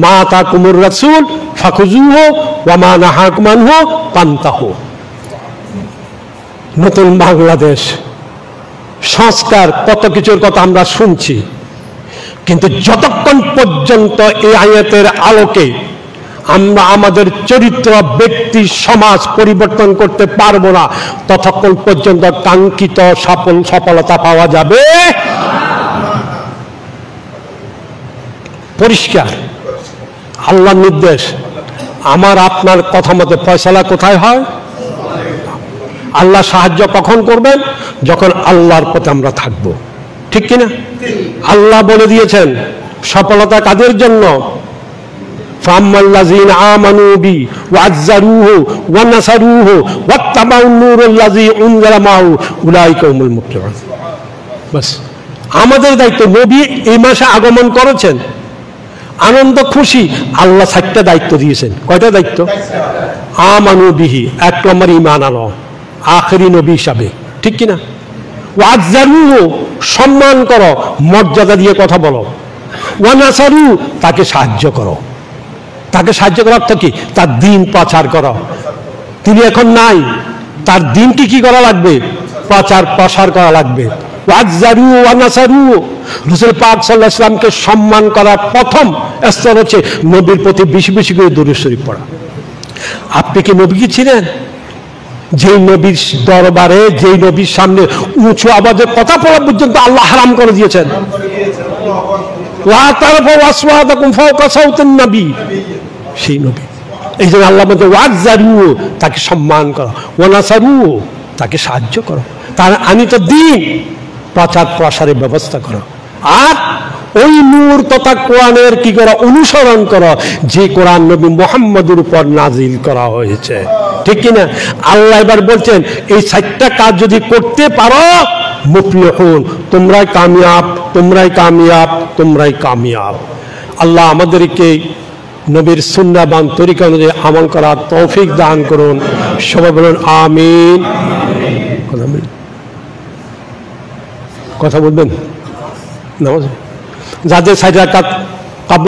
মা তাকুমুর রাসূল ফাকুজুহু ওয়া মা নাহাকুম আনহু ফান্তাহু। নতুন বাংলাদেশ, সংস্কার, কত কিছুর কথা আমরা শুনছি, কিন্তু যতক্ষণ পর্যন্ত এই আয়াতের আলোকে আমরা আমাদের চরিত্র, ব্যক্তি, সমাজ পরিবর্তন করতে পারবো না, ততক্ষণ পর্যন্ত কাঙ্ক্ষিত সফলতা পাওয়া যাবে পরিষ্কার। আল্লাহর নির্দেশ, আমার আপনার কথা মতো ফয়সালা কোথায় হয়? আল্লাহ সাহায্য কখন করবেন? যখন আল্লাহর পথে আমরা থাকবো, ঠিক কিনা? আল্লাহ বলে দিয়েছেন সফলতা কাদের জন্য? ফাম্মাল্লাযীনা আমানু বি ওয়াজ্জারুহু ওয়া নাসারুহু ওয়াত্তাবাউন নূরাল্লাযী উনজিলা মাহু উলাইকা হুমুল মুফলিহুন। বাস, আমাদের দায়িত্ব। নবী এই মাসে আগমন করেছেন, আনন্দ খুশি। আল্লাহ 7টা দায়িত্ব দিয়েছেন। কয়টা দায়িত্ব? আমানু বিহি, 1 নম্বর ঈমান আনো, আখেরি নবী হিসাবে, ঠিক কিনা? ওয়াজ্জারুহু, সম্মান করো, মর্যাদা দিয়ে কথা বলো। ওয়া নাসারু, তাকে সাহায্য করো। তাকে সাহায্য করার অর্থ কি? তার দ্বীন প্রচার করো। তিনি এখন নাই, তার দ্বীনকে কি করা লাগবে? প্রচার প্রসার করা লাগবে। ওয়াজ্জারু ওয়া নাসারু, রাসূল পাক সাল্লাল্লাহু আলাইহি ওয়াসাল্লামকে সম্মান করার প্রথম স্তর হচ্ছে নবীর প্রতি বেশি বেশি করে দরুদ শরীফ পড়া। আপনি কি নবী কি ছিলেন? যেই নবীর দরবারে, যেই নবীর সামনে উঁচু আওয়াজে কথা বলা পর্যন্ত আল্লাহ হারাম করে দিয়েছেন। লা তারফাউ আসওয়াতাকুম ফাওকা সাওতিন নবী, সেই নবী। এই জন্য আল্লাহ বলতে ওয়াজ্জারু, তাকে সম্মান করো, ওয়া নাসারু, তাকে সাহায্য করো, তার আনিত দ্বীন প্রচার প্রসারের ব্যবস্থা করো। আর ওই নূর তথা কোরআনের কি করো? অনুসরণ করো, যে কোরআন নবী মুহাম্মদের উপর নাজিল করা হয়েছে, ঠিক কিনা? আল্লাহ এবার বলছেন এই 4টা কাজ যদি করতে পারো, মুফলিহুন, তোমরাই কামিয়াব, তোমরাই কামিয়াব, তোমরাই কামিয়াব। আল্লাহ আমাদেরকে নবীর সুন্নাহবান তরিকা অনুযায়ী আমল করার তৌফিক দান করুন। সবাই বলুন আমিন। কথা বলবেন? নামাজ যাদের 4 রাকাত